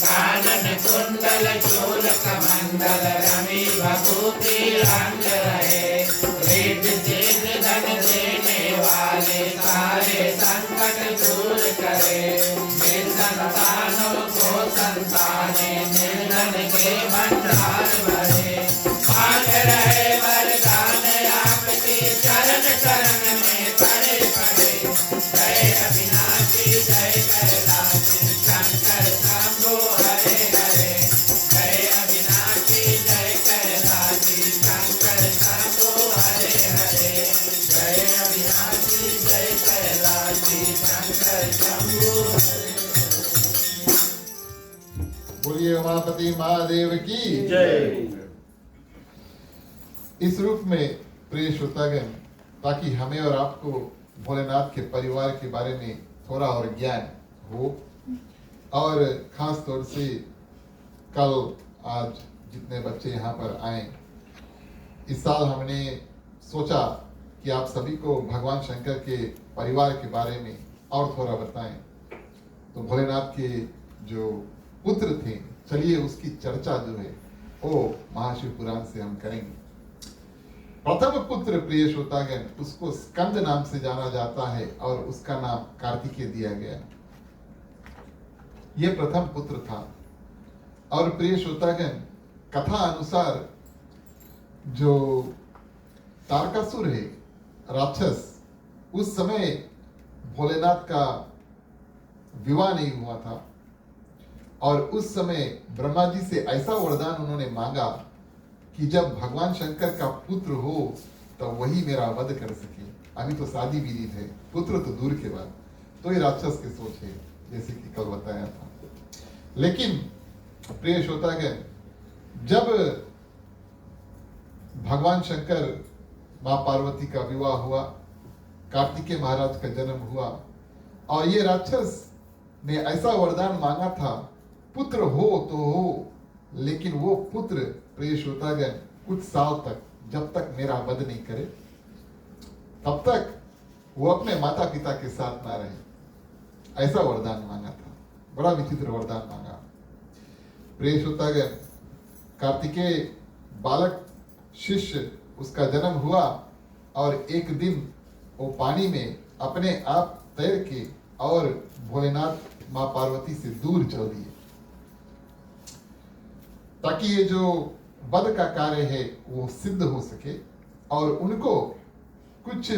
कानन कुंडल चूल कमंडल रवि भभूति रंग रहे। रिद्धि सिद्धि धन देने वाले सारे संकट दूर करे। निर्संतानों को संताने निर्धन के भंडार भरे। मांग रहे वरदान आपके चरण चरण में पड़े पड़े। जय अविनाशी जय कैलाशी शंकर शंभु हरे हरे। जय अविनाशी जय कैलाशी शंकर शंभु हरे हरे। जय अविनाशी जय कैलाशी शंकर शंभु हरे। बोलिए उमापति महादेव की जय। इस रूप में प्रिय श्रोतागण, ताकि हमें और आपको भोलेनाथ के परिवार के बारे में थोड़ा और ज्ञान हो, और खास तौर से कल आज जितने बच्चे यहाँ पर आए, इस साल हमने सोचा कि आप सभी को भगवान शंकर के परिवार के बारे में और थोड़ा बताएं। तो भोलेनाथ के जो पुत्र थे, चलिए उसकी चर्चा जो है वो महाशिव पुराण से हम करेंगे। प्रथम पुत्र प्रिय श्रोतागण, उसको स्कंद नाम से जाना जाता है और उसका नाम कार्तिकेय दिया गया। यह प्रथम पुत्र था। और प्रिय श्रोतागण, कथा अनुसार जो तारकासुर है, राक्षस, उस समय भोलेनाथ का विवाह नहीं हुआ था और उस समय ब्रह्मा जी से ऐसा वरदान उन्होंने मांगा कि जब भगवान शंकर का पुत्र हो तो वही मेरा वध कर सके। अभी तो शादी भी नहीं है, पुत्र तो दूर के बाद। तो ये राक्षस की सोच है, जैसे कि कल बताया था। लेकिन प्रिय श्रोतागण, जब भगवान शंकर मां पार्वती का विवाह हुआ, कार्तिकेय महाराज का जन्म हुआ और ये राक्षस ने ऐसा वरदान मांगा था, पुत्र हो तो हो, लेकिन वो पुत्र प्रिय श्रोतागण कुछ साल तक, जब तक मेरा वध नहीं करे तब तक वो अपने माता पिता के साथ ना रहे। ऐसा वरदान मांगा था, बड़ा विचित्र वरदान मांगा। प्रिय श्रोतागण, कार्तिकेय बालक शिष्य उसका जन्म हुआ और एक दिन वो पानी में अपने आप तैर के और भोलेनाथ मां पार्वती से दूर चल दिए, ताकि ये जो वध का कार्य है वो सिद्ध हो सके। और उनको कुछ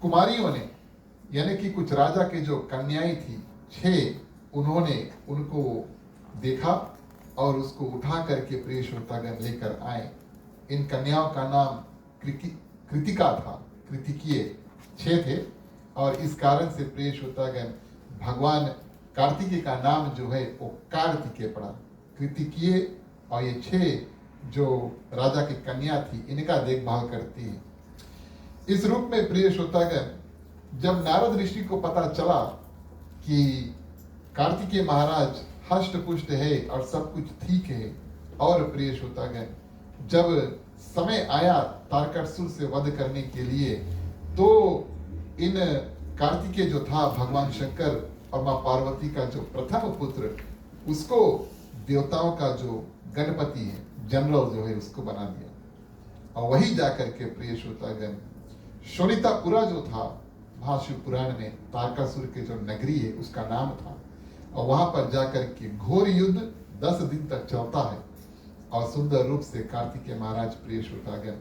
कुमारियों ने, यानी कि कुछ राजा के जो कन्याएं थी 6, उन्होंने उनको देखा और उसको उठा करके प्रिय श्रोतागण लेकर आए। इन कन्याओं का नाम कृतिका था, कृतिकीय 6 थे और इस कारण से प्रिय श्रोतागण भगवान कार्तिकेय का नाम जो है वो कार्तिकेय पड़ा। कृतिकीय और ये 6 जो राजा की कन्या थी, इनका देखभाल करती है। इस रूप में प्रिय श्रोतागण, जब नारद ऋषि को पता चला कि कार्तिकेय महाराज हष्ट पुष्ट है और सब कुछ ठीक है, और प्रिय श्रोतागण जब समय आया तारकासुर से वध करने के लिए, तो इन कार्तिकेय जो था भगवान शंकर और मां पार्वती का जो प्रथम पुत्र, उसको देवताओं का जो गणपति है, जनरल जो है, उसको बना दिया। और वही जाकर के प्रिय श्रोतागण शोणितापुरा जो था महाशिव पुराण में, तारकासुर के जो नगरी है उसका नाम था, और वहां पर जाकर के घोर युद्ध 10 दिन तक चलता है और सुंदर रूप से कार्तिकेय महाराज प्रिय श्रोतागण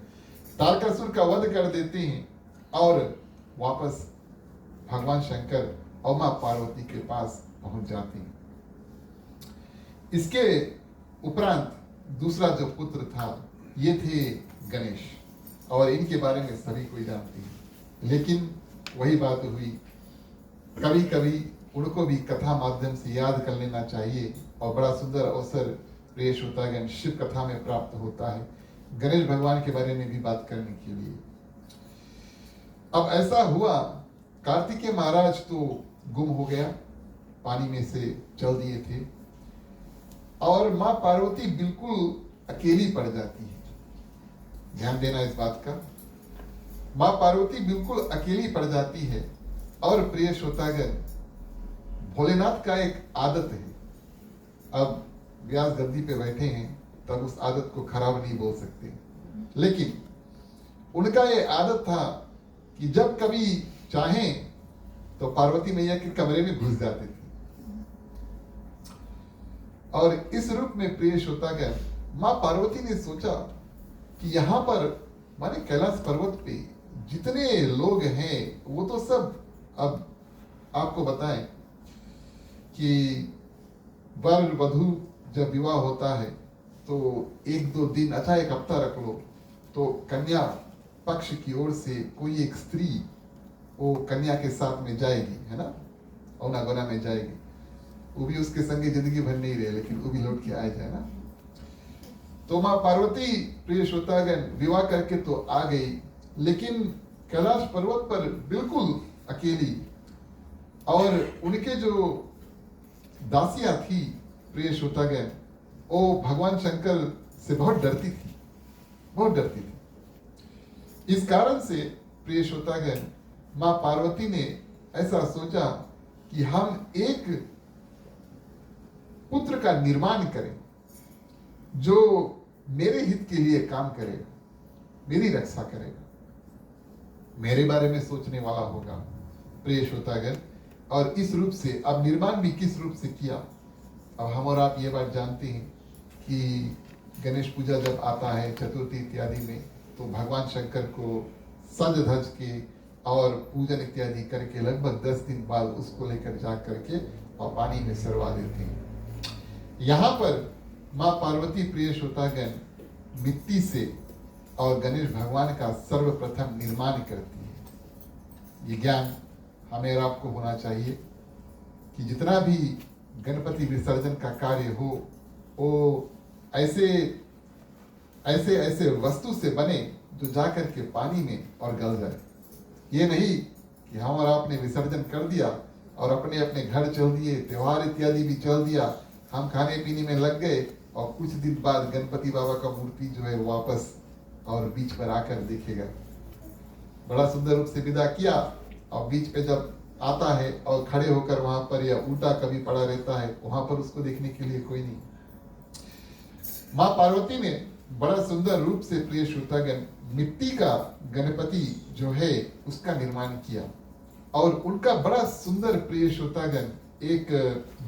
तारकासुर का वध कर देते हैं और वापस भगवान शंकर और मां पार्वती के पास पहुंच जाते हैं। इसके उपरांत दूसरा जो पुत्र था ये थे गणेश, और इनके बारे में सभी कोई जानते हैं। लेकिन वही बात हुई, कभी कभी उनको भी कथा माध्यम से याद कर लेना चाहिए और बड़ा सुंदर अवसर प्रिय श्रोतागण शिव कथा में प्राप्त होता है गणेश भगवान के बारे में भी बात करने के लिए। अब ऐसा हुआ, कार्तिकेय महाराज तो गुम हो गया, पानी में से चल दिए थे और मां पार्वती बिल्कुल अकेली पड़ जाती है। ध्यान देना इस बात का, मां पार्वती बिल्कुल अकेली पड़ जाती है। और प्रिय श्रोतागण भोलेनाथ का एक आदत है, अब व्यास गद्दी पे बैठे हैं तब उस आदत को खराब नहीं बोल सकते, लेकिन उनका ये आदत था कि जब कभी चाहें तो पार्वती मैया के कमरे में घुस जाते थे। और इस रूप में प्रिय श्रोतागण मां पार्वती ने सोचा कि यहाँ पर माने कैलाश पर्वत पे जितने लोग हैं वो तो सब, अब आपको बताएं कि वर वधू जब विवाह होता है तो 1-2 दिन, अच्छा 1 हफ्ता रख लो, तो कन्या पक्ष की ओर से कोई एक स्त्री वो कन्या के साथ में जाएगी, है ना, औना गोना में जाएगी, वो भी उसके संगे जिंदगी भर नहीं रहे लेकिन वो भी लौट के आ जाए ना। तो मां पार्वती प्रिय श्रोतागण विवाह करके तो आ गई, लेकिन कैलाश पर्वत पर बिल्कुल अकेली, और उनके जो दासियां थी प्रिय श्रोतागण वो भगवान शंकर से बहुत डरती थी, बहुत डरती थी। इस कारण से प्रिय श्रोतागण मां पार्वती ने ऐसा सोचा कि हम एक पुत्र का निर्माण करें जो मेरे हित के लिए काम करेगा, मेरी रक्षा करेगा, मेरे बारे में सोचने वाला होगा प्रिय श्रोतागण। और इस रूप से अब निर्माण भी किस रूप से किया, अब हम और आप ये बात जानते हैं कि गणेश पूजा जब आता है चतुर्थी इत्यादि में, तो भगवान शंकर को सज धज के और पूजन इत्यादि करके लगभग 10 दिन बाद उसको लेकर जा करके और पानी में सरवा देते हैं। यहाँ पर मां पार्वती प्रिय श्रोतागण मिट्टी से और गणेश भगवान का सर्वप्रथम निर्माण करती है। ये ज्ञान हमें और आपको होना चाहिए कि जितना भी गणपति विसर्जन का कार्य हो वो ऐसे ऐसे ऐसे वस्तु से बने जो जाकर के पानी में और गल जाए। ये नहीं कि हम और आपने विसर्जन कर दिया और अपने अपने घर चल दिए, त्योहार इत्यादि भी चल दिया, हम खाने पीने में लग गए और कुछ दिन बाद गणपति बाबा का मूर्ति जो है वापस और बीच पर आकर दिखेगा। बड़ा सुंदर रूप से विदा किया और बीच पे जब आता है और खड़े होकर वहां पर या उल्टा कभी पड़ा रहता है, वहां पर उसको देखने के लिए कोई नहीं। मां पार्वती ने बड़ा सुंदर रूप से प्रिय श्रोतागण मिट्टी का गणपति जो है उसका निर्माण किया, और उनका बड़ा सुंदर प्रिय श्रोतागण एक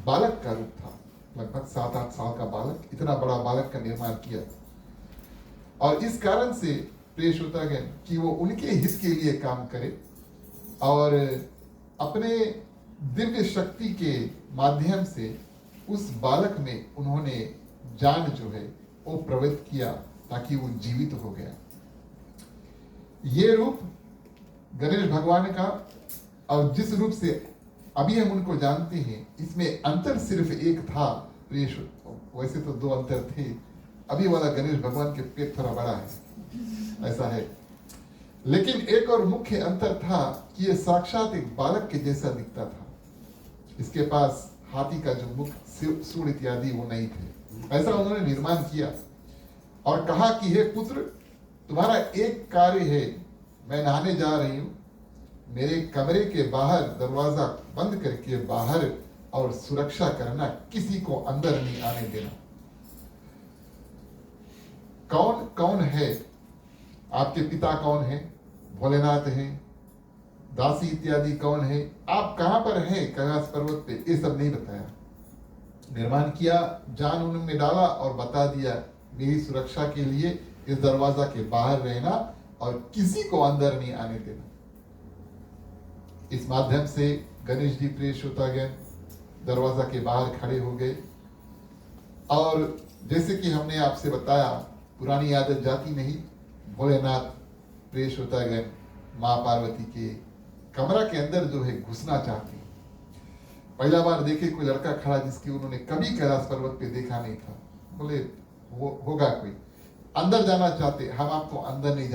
बालक का रूप था, लगभग 7-8 साल का बालक, इतना बड़ा बालक का निर्माण किया। और इस कारण से प्रिय श्रोतागण कि वो उनके हित के लिए काम करे और अपने दिव्य शक्ति के माध्यम से उस बालक में उन्होंने जान जो है वो प्रवृत्त किया ताकि वो जीवित हो गया। ये रूप गणेश भगवान का, और जिस रूप से अभी हम उनको जानते हैं इसमें अंतर सिर्फ एक था प्रिय, वैसे तो 2 अंतर थे। अभी वाला गणेश भगवान के पेट थोड़ा बड़ा है, ऐसा है, लेकिन एक और मुख्य अंतर था कि ये साक्षात एक बालक के जैसा दिखता था। इसके पास हाथी का जो मुख, सूंड इत्यादि वो नहीं थे। ऐसा उन्होंने निर्माण किया और कहा कि हे पुत्र, तुम्हारा एक कार्य है, मैं नहाने जा रही हूं, मेरे कमरे के बाहर दरवाजा बंद करके बाहर और सुरक्षा करना, किसी को अंदर नहीं आने देना। कौन कौन है, आपके पिता कौन है, भोलेनाथ हैं, दासी इत्यादि कौन है, आप कहां पर हैं कैलाश पर्वत पे, ये सब नहीं बताया। निर्माण किया, जान उनमें डाला और बता दिया मेरी सुरक्षा के लिए इस दरवाजा के बाहर रहना और किसी को अंदर नहीं आने देना। इस माध्यम से गणेश जी प्रिय श्रोतागण दरवाजा के बाहर खड़े हो गए और जैसे कि हमने आपसे बताया पुरानी आदत जाती नहीं, भोलेनाथ प्रिय श्रोतागण माँ पार्वती के कमरा के अंदर जो है घुसना चाहती। पहला बार देखे कोई लड़का खड़ा जिसकी उन्होंने कभी कैलाश पर्वत पे देखा नहीं था, बोले होगा कोई, अंदर जाना चाहते, हम आपको अंदर नहीं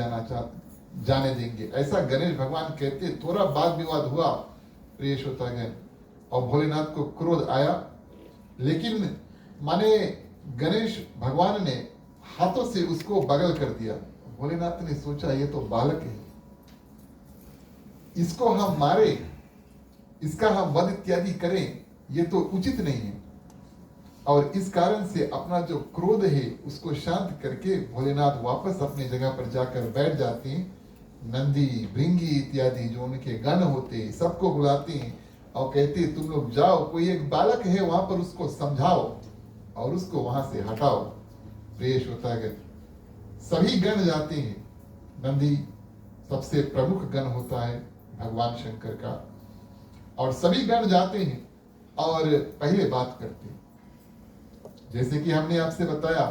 जाने देंगे। ऐसा गणेश भगवान कहते, थोड़ा वाद विवाद हुआ प्रिय श्रोतागण और भोलेनाथ को क्रोध आया, लेकिन माने गणेश भगवान ने हाथों से उसको बगल कर दिया। भोलेनाथ ने सोचा ये तो बालक है, इसको हम मारे, इसका हम वध इत्यादि करें, ये तो उचित नहीं है। और इस कारण से अपना जो क्रोध है उसको शांत करके भोलेनाथ वापस अपनी जगह पर जाकर बैठ जाते हैं। नंदी, भृंगी इत्यादि जो उनके गण होते हैं सबको बुलाते हैं और कहते तुम लोग जाओ, कोई एक बालक है वहां पर उसको समझाओ और उसको वहां से हटाओ। प्रिय श्रोतागण सभी गण जाते हैं। नंदी सबसे प्रमुख गण होता है भगवान शंकर का, और सभी गण जाते हैं और पहले बात करते हैं। जैसे कि हमने आपसे बताया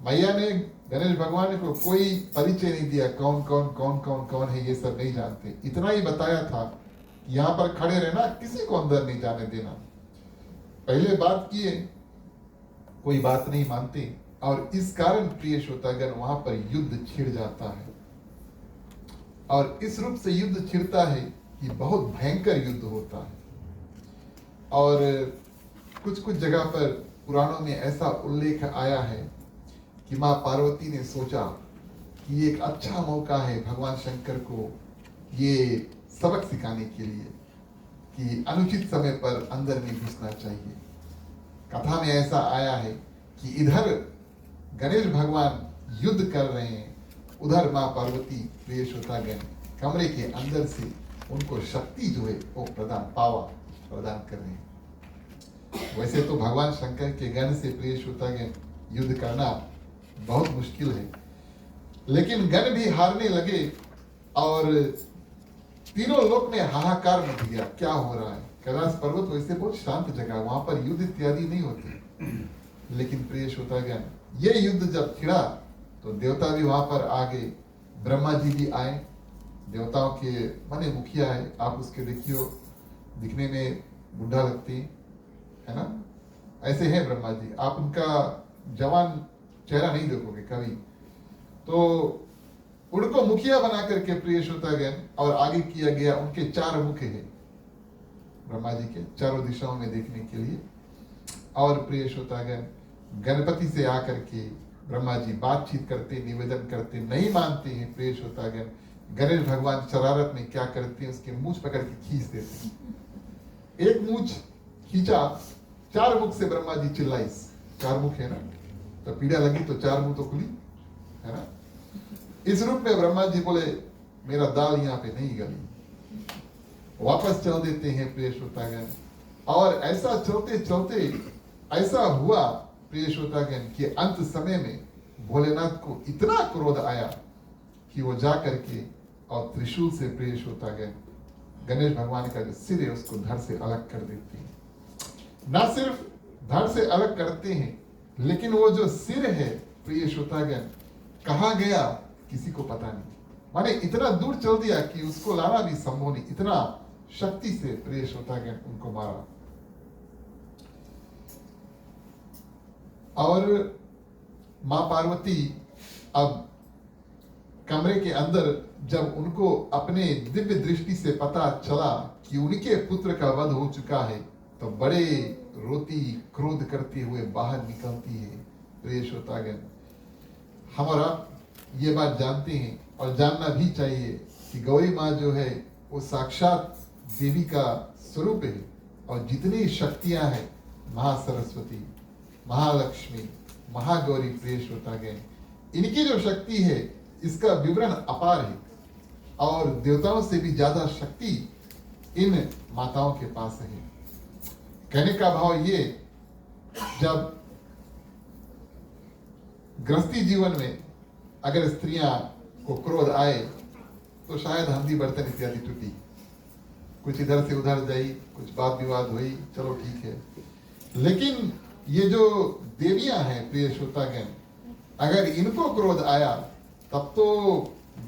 मैया ने गणेश भगवान को कोई परिचय नहीं दिया, कौन है ये सब नहीं जानते, इतना ही बताया था कि यहाँ पर खड़े रहना, किसी को अंदर नहीं जाने देना। पहले बात किए, कोई बात नहीं मानते और इस कारण प्रिय श्रोतागण वहां पर युद्ध छिड़ जाता है। और इस रूप से युद्ध छिड़ता है कि बहुत भयंकर युद्ध होता है। और कुछ जगह पर पुराणों में ऐसा उल्लेख आया है कि माँ पार्वती ने सोचा कि एक अच्छा मौका है भगवान शंकर को ये सबक सिखाने के लिए कि अनुचित समय पर अंदर नहीं घुसना चाहिए। कथा में ऐसा आया है कि इधर गणेश भगवान युद्ध कर रहे हैं, उधर माँ पार्वती प्रिय श्रोतागण कमरे के अंदर से उनको शक्ति जो है वो प्रदान कर रहे हैं। वैसे तो भगवान शंकर के गण से प्रिय श्रोतागण युद्ध करना बहुत मुश्किल है, लेकिन गण भी हारने लगे और तीनों लोक में हाहाकार मच गया, क्या हो रहा है। कैलाश पर्वत वैसे बहुत शांत जगह, वहां पर युद्ध इत्यादि नहीं होते, लेकिन प्रिय श्रोतागण ये युद्ध जब छिड़ा तो देवता भी वहां पर आ गए, ब्रह्मा जी भी आए, देवताओं के माने मुखिया है, आप उसके देखियो दिखने में बुढ़ा लगते है ना, ऐसे हैं ब्रह्मा जी, आप उनका जवान चेहरा नहीं देखोगे कभी। तो उनको मुखिया बना करके प्रिय श्रोतागण और आगे किया गया, उनके 4 मुख है ब्रह्मा जी के, चारों दिशाओं में देखने के लिए। और प्रिय श्रोतागण गणपति से आकर के ब्रह्मा जी बातचीत करते, निवेदन करते, नहीं मानते हैं प्रिय श्रोतागण। गणेश भगवान शरारत में क्या करते हैं, उसके मूंछ पकड़ के खींच देते हैं। एक मूंछ खींचा, 4 मुख से ब्रह्मा जी चिल्लाई, 4 मुख है ना, तो पीड़ा लगी तो 4 मुंह तो खुली है ना। इस रूप में ब्रह्मा जी बोले मेरा दाल यहाँ पे नहीं गली, वापस चल देते हैं प्रिय श्रोतागण। और ऐसा चलते चलते ऐसा हुआ प्रिय श्रोतागण कि अंत समय में भोलेनाथ को इतना क्रोध आया कि वो जा करके और त्रिशूल से प्रिय श्रोतागण गणेश भगवान का जो सिर है उसको धड़ से अलग कर देते हैं। ना सिर्फ धड़ से अलग करते हैं, लेकिन वो जो सिर है प्रिय श्रोतागण कहाँ गया किसी को पता नहीं, माने इतना दूर चल दिया कि उसको लाना भी संभव नहीं, इतना शक्ति से प्रिय श्रोतागण उनको मारा। और मां पार्वती अब कमरे के अंदर जब उनको अपने दिव्य दृष्टि से पता चला कि उनके पुत्र का वध हो चुका है, तो बड़े रोती क्रोध करते हुए बाहर निकलती है। प्रिय श्रोतागण हम और आप ये बात जानते हैं और जानना भी चाहिए कि गौरी माँ जो है वो साक्षात देवी का स्वरूप है, और जितनी शक्तियां हैं महासरस्वती, महालक्ष्मी, महागौरी प्रिय श्रोतागण, इनकी जो शक्ति है इसका विवरण अपार है, और देवताओं से भी ज्यादा शक्ति इन माताओं के पास है। कहने का भाव ये जब गृहस्थी जीवन में अगर स्त्रियां को क्रोध आए तो शायद हल्दी बर्तन इत्यादि टूटी, कुछ इधर से उधर जाई, कुछ बात विवाद हुई, चलो ठीक है। लेकिन ये जो देवियां हैं प्रिय श्रोतागण, अगर इनको क्रोध आया तब तो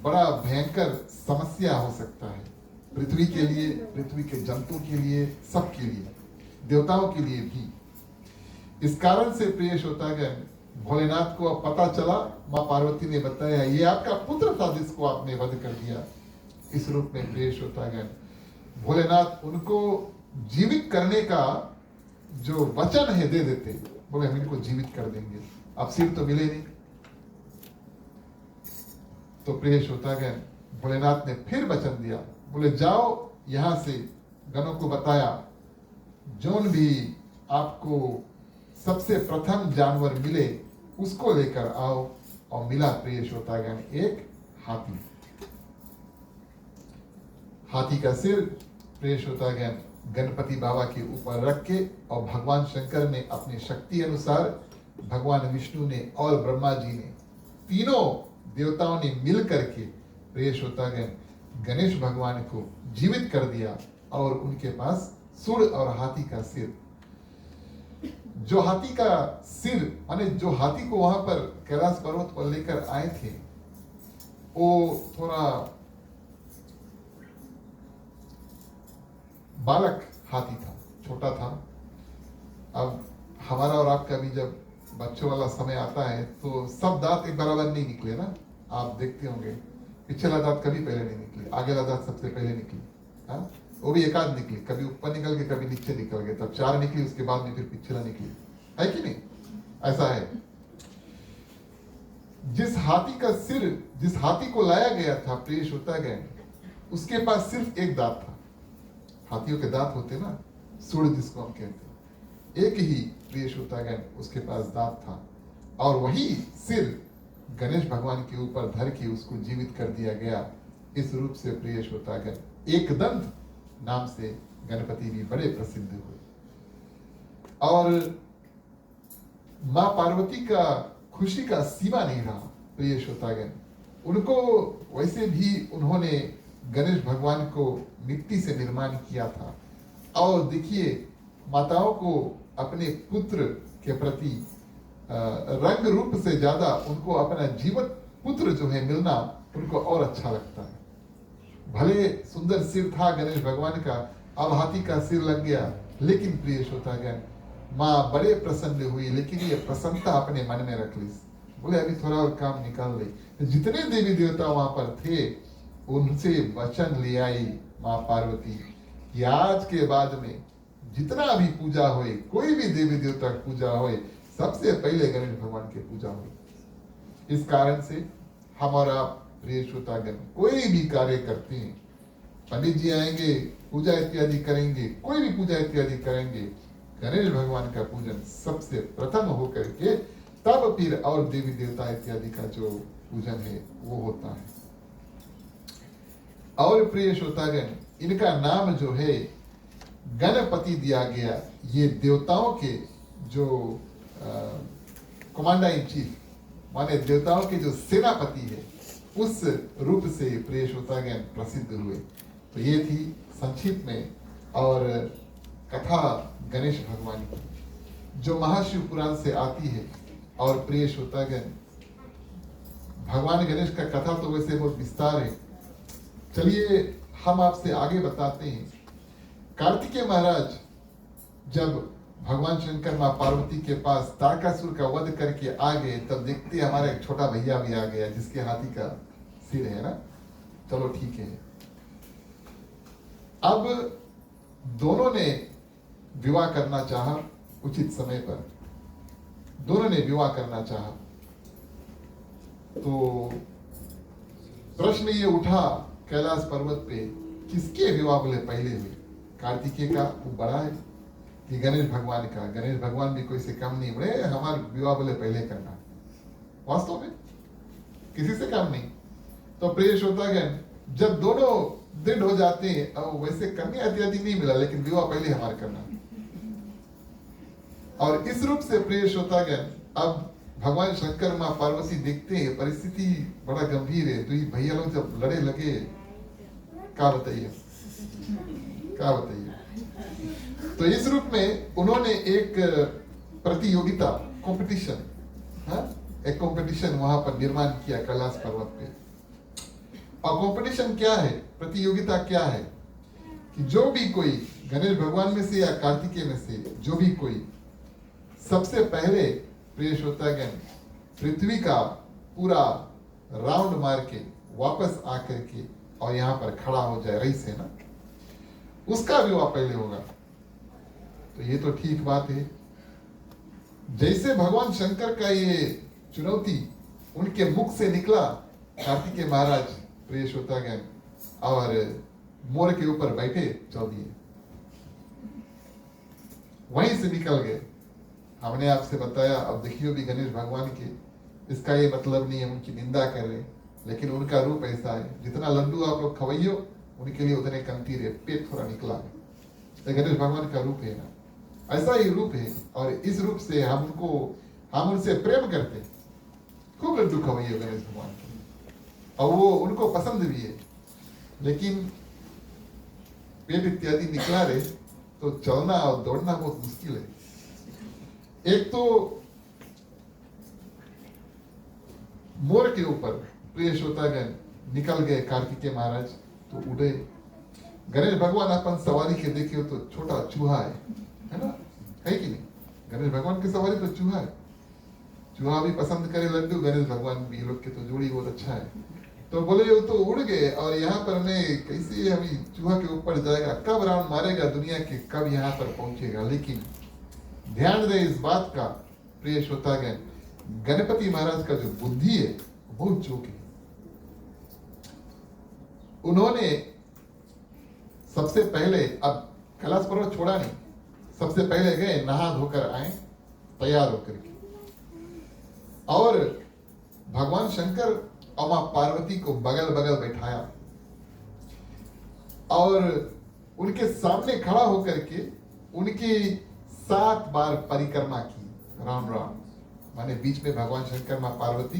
बड़ा भयंकर समस्या हो सकता है, पृथ्वी के लिए, पृथ्वी के जंतु के लिए, सबके लिए, देवताओं के लिए भी। इस कारण से प्रिय श्रोतागण, भोलेनाथ को अब पता चला, माँ पार्वती ने बताया ये आपका पुत्र था जिसको आपने वध कर दिया। इस रूप में प्रिय श्रोतागण, भोलेनाथ उनको जीवित करने का जो वचन है दे देते, बोले हम इनको जीवित कर देंगे, अब सिर तो मिले नहीं। तो प्रिय श्रोतागण, भोलेनाथ ने फिर वचन दिया, बोले जाओ यहां से, गणों को बताया जोन भी आपको सबसे प्रथम जानवर मिले उसको लेकर आओ। और मिला प्रिय श्रोतागण एक हाथी। हाथी का सिर प्रिय श्रोतागण गणपति बाबा के ऊपर रख के, और भगवान शंकर ने अपनी शक्ति अनुसार, भगवान विष्णु ने और ब्रह्मा जी ने, तीनों देवताओं ने मिल करके प्रिय श्रोतागण गणेश भगवान को जीवित कर दिया। और उनके पास सूंड और हाथी का सिर, जो हाथी का सिर माने जो हाथी को वहां पर कैलाश पर्वत पर लेकर आए थे, वो थोड़ा बालक हाथी था, छोटा था। अब हमारा और आपका भी जब बच्चों वाला समय आता है तो सब दांत एक बराबर नहीं निकले ना, आप देखते होंगे, पिछला दांत कभी पहले नहीं निकले, आगे वाला दांत सबसे पहले निकली, हाँ वो भी एक आध निकली, कभी ऊपर निकल के कभी नीचे निकल गए, तब चार निकली, उसके बाद में फिर पिछला निकली, है कि नहीं? ऐसा है। जिस हाथी का सिर, जिस हाथी को लाया गया था प्रिय श्रोतागण, उसके पास सिर्फ एक दांत था। हाथियों के दांत होते ना, सूंड जिसको हम कहते हैं, एक ही प्रिय श्रोतागण उसके पास दांत था। और वही सिर गणेश भगवान के ऊपर धर के उसको जीवित कर दिया गया। इस रूप से प्रिय श्रोतागण एकदंत नाम से गणपति भी बड़े प्रसिद्ध हुए। और मां पार्वती का खुशी का सीमा नहीं रहा प्रिय श्रोतागण। उनको वैसे भी उन्होंने गणेश भगवान को मिट्टी से निर्माण किया था। और देखिए, माताओं को अपने पुत्र के प्रति रंग रूप से ज्यादा उनको अपना जीवित पुत्र जो है मिलना उनको और अच्छा लगता है। भले सुंदर सिर था गणेश भगवान का, अब हाथी का सिर लग गया, लेकिन प्रिय श्रोतागण माँ बड़े प्रसन्न हुई, लेकिन ये प्रसन्नता अपने मन में रख ली। बोले अभी थोड़ा और काम निकाल ले। जितने देवी देवता वहां पर थे उनसे वचन ले आई माँ पार्वती कि आज के बाद में जितना भी पूजा हुए, कोई भी देवी देवता की पूजा हुए, सबसे पहले गणेश भगवान की पूजा हुई। इस कारण से हम और आप प्रिय श्रोतागण कोई भी कार्य करते हैं, पंडित जी आएंगे, पूजा इत्यादि करेंगे, कोई भी पूजा इत्यादि करेंगे, गणेश भगवान का पूजन सबसे प्रथम होकर के तब फिर और देवी देवता इत्यादि का जो पूजन है वो होता है। और प्रिय श्रोतागण, इनका नाम जो है गणपति दिया गया, ये देवताओं के जो कमांडर इन चीफ माने देवताओं के जो सेनापति है, उस रूप से प्रिय श्रोतागण प्रसिद्ध हुए। तो ये थी संक्षिप्त में और कथा गणेश भगवान की जो महाशिव पुराण से आती है। और प्रिय श्रोतागण, भगवान गणेश का कथा तो वैसे बहुत विस्तार है, चलिए हम आपसे आगे बताते हैं। कार्तिकेय महाराज जब भगवान शंकर माँ पार्वती के पास तारकासुर का वध करके आ गए, तब देखते हमारा एक छोटा भैया भी आ गया जिसके हाथी का सिर है ना। चलो ठीक है, अब दोनों ने विवाह करना चाहा, उचित समय पर दोनों ने विवाह करना चाहा। तो प्रश्न ये उठा कैलाश पर्वत पे, किसके विवाह बोले पहले हुए? कार्तिकेय का वो बड़ा है कि गणेश भगवान का? गणेश भगवान भी कोई से कम नहीं, बोले हमारा विवाह बोले पहले करना। वास्तव में किसी से कम नहीं। तो प्रिय श्रोतागण, जब दोनों दृढ़ हो जाते हैं, और वैसे कन्या इत्यादि नहीं मिला, लेकिन विवाह पहले हमारा करना। और इस रूप से प्रिय श्रोतागण, अब भगवान शंकर माँ पार्वती देखते हैं परिस्थिति बड़ा गंभीर है, तो ये भैया लोग जब लड़े लगे, क्या बताइए, क्या बताइए। तो इस रूप में उन्होंने एक प्रतियोगिता, कंपटीशन, एक कंपटीशन वहां पर निर्माण किया कैलाश पर्वत पे। और कंपटीशन क्या है, प्रतियोगिता क्या है कि जो भी कोई गणेश भगवान में से या कार्तिकेय में से जो भी कोई सबसे पहले प्रिय श्रोतागण पृथ्वी का पूरा राउंड मार के वापस आकर के और यहाँ पर खड़ा हो जाए रही से ना, उसका विवाह पहले होगा। तो ये तो ठीक बात है। जैसे भगवान शंकर का ये चुनौती उनके मुख से निकला, कार्तिकेय महाराज प्रिय श्रोतागण और मोर के ऊपर बैठे 14, वहीं से निकल गए। हमने आपसे बताया, अब देखियो भी गणेश भगवान के, इसका ये मतलब नहीं है उनकी निंदा कर रहे, लेकिन उनका रूप ऐसा है, जितना लड्डू आप लोग खवाइयो उनके लिए उतने कमती रहे, पेट थोड़ा निकला है। तो गणेश भगवान का रूप है ना, ऐसा ही रूप है। और इस रूप से हम उनसे प्रेम करते, खूब लड्डू खवाइयो गणेश भगवान के, और वो उनको पसंद भी है। लेकिन पेट इत्यादि निकला रहे तो चलना और दौड़ना बहुत मुश्किल है। एक तो मोर के ऊपर प्रिय श्रोतागण निकल गए कार्तिकेय महाराज, तो उड़े। गणेश भगवान अपन सवारी के देखे तो छोटा चूहा है ना, है कि नहीं? गणेश भगवान की सवारी तो चूहा है, चूहा भी पसंद करे लड्डू, गणेश भगवान भी, लोग के तो जोड़ी बहुत अच्छा है। तो बोले वो तो उड़ गए, और यहाँ पर मैं कैसे अभी चूहा के ऊपर जाएगा, कब राउंड मारेगा दुनिया के, कब यहाँ पर पहुंचेगा। लेकिन ध्यान दे इस बात का प्रिय श्रोतागण, गणपति महाराज का जो बुद्धि है बहुत चूक है। उन्होंने सबसे पहले, अब कैलाश पर्वत छोड़ा नहीं, सबसे पहले गए, नहा धोकर आए तैयार होकर के, और भगवान शंकर और मां पार्वती को बगल बगल बैठाया और उनके सामने खड़ा होकर के उनकी 7 बार परिक्रमा की, राम राम, माने बीच में भगवान शंकर मां पार्वती,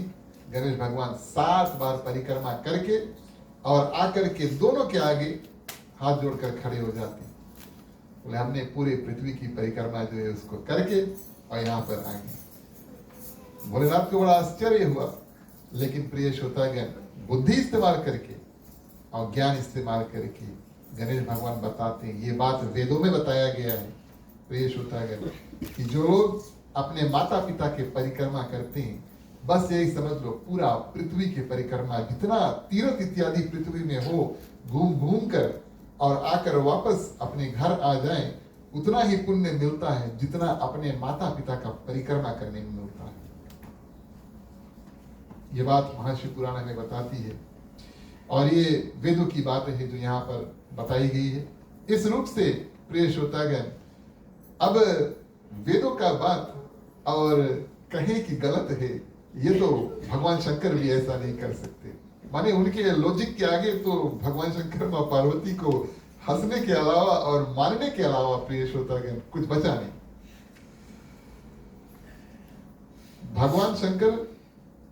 गणेश भगवान 7 बार परिक्रमा करके और आकर के दोनों के आगे हाथ जोड़कर खड़े हो जाते। बोले हमने पूरे पृथ्वी की परिक्रमा जो है उसको करके और यहाँ पर आ गए। भोलेनाथ को बड़ा आश्चर्य हुआ, लेकिन प्रिय श्रोतागण बुद्धि इस्तेमाल करके और ज्ञान इस्तेमाल करके गणेश भगवान बताते हैं, ये बात वेदों में बताया गया है प्रिय श्रोतागण, कि जो लोग अपने माता पिता के परिक्रमा करते हैं, बस यही समझ लो पूरा पृथ्वी की परिक्रमा, जितना तीर्थ इत्यादि पृथ्वी में हो, घूम घूम कर और आकर वापस अपने घर आ जाएं, उतना ही पुण्य मिलता है जितना अपने माता पिता का परिक्रमा करने में मिलता है। ये बात महर्षि पुराण में बताती है, और ये वेदों की बात है जो यहाँ पर बताई गई है। इस रूप से प्रिय श्रोतागण, अब वेदों का बात और कहे कि गलत है, ये तो भगवान शंकर भी ऐसा नहीं कर सकते। माने उनके लॉजिक के आगे तो भगवान शंकर मां पार्वती को हंसने के अलावा और मारने के अलावा प्रिय श्रोतागण कुछ बचा नहीं। भगवान शंकर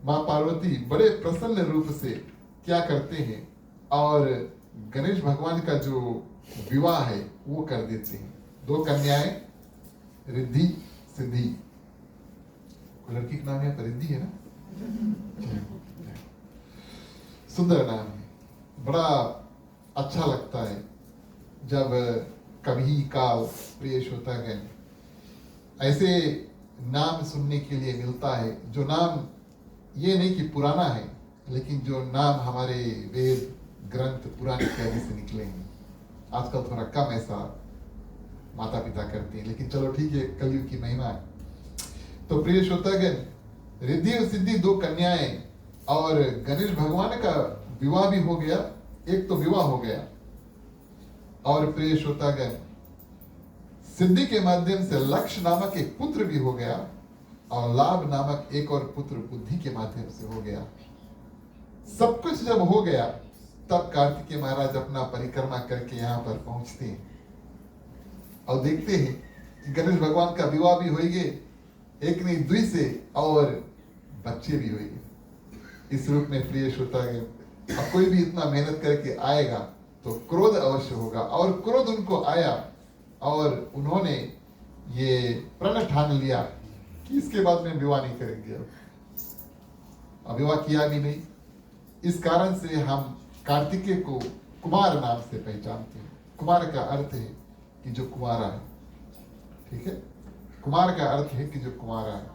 मां पार्वती बड़े प्रसन्न रूप से क्या करते हैं, और गणेश भगवान का जो विवाह है वो कर देते हैं। 2 कन्याएं, रिद्धि सिद्धि, लड़की का नाम है पर रिद्धि है ना, सुंदर नाम है, बड़ा अच्छा लगता है जब कभी काल प्रिय श्रोतागण ऐसे नाम सुनने के लिए मिलता है, जो नाम ये नहीं कि पुराना है, लेकिन जो नाम हमारे वेद ग्रंथ पुराने इत्यादि से निकले हैं। आजकल थोड़ा कम ऐसा माता पिता करते हैं, लेकिन चलो ठीक है, कलयुग की महिमा है। तो प्रिय श्रोतागण, रिद्धि और सिद्धि 2 कन्याएं, और गणेश भगवान का विवाह भी हो गया, एक तो विवाह हो गया, और प्रिय श्रोतागण सिद्धि के माध्यम से लक्ष्य नामक एक पुत्र भी हो गया, और लाभ नामक एक और पुत्र बुद्धि के माध्यम से हो गया। सब कुछ जब हो गया, तब कार्तिकेय महाराज अपना परिक्रमा करके यहाँ पर पहुंचते हैं और देखते हैं कि गणेश भगवान का विवाह भी होइगे, एक नहीं दुई से, और बच्चे भी होइगे। इस रूप में प्रिय श्रोतागण, अब कोई भी इतना मेहनत करके आएगा तो क्रोध अवश्य होगा, और क्रोध उनको आया और उन्होंने ये प्रण ठान लिया कि इसके बाद में विवाह नहीं करेंगे। अब विवाह किया भी नहीं। इस कारण से हम कार्तिकेय को कुमार नाम से पहचानते हैं। कुमार का अर्थ है कि जो कुंवारा है, ठीक है, कुमार का अर्थ है कि जो कुंवारा है।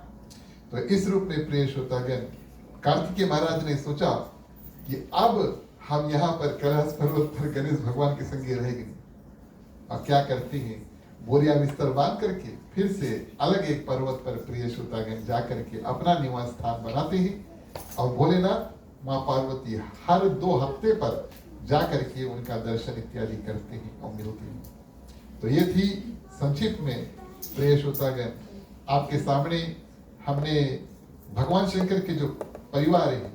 तो इस रूप में प्रिय श्रोतागण, कार्तिकेय महाराज ने सोचा कि अब हम यहाँ पर कैलाश पर्वत पर गणेश भगवान के संगे रहेंगे। अब क्या करते हैं, बोरिया बिस्तर बांध करके फिर से अलग एक पर्वत पर प्रिय श्रोतागण जा करके अपना निवास स्थान बनाते हैं, और भोलेनाथ माँ पार्वती हर 2 हफ्ते पर जा करके उनका दर्शन इत्यादि करते हैं और मिलते हैं। तो ये थी संक्षिप्त में प्रिय श्रोतागण, आपके सामने हमने भगवान शंकर के जो परिवार है,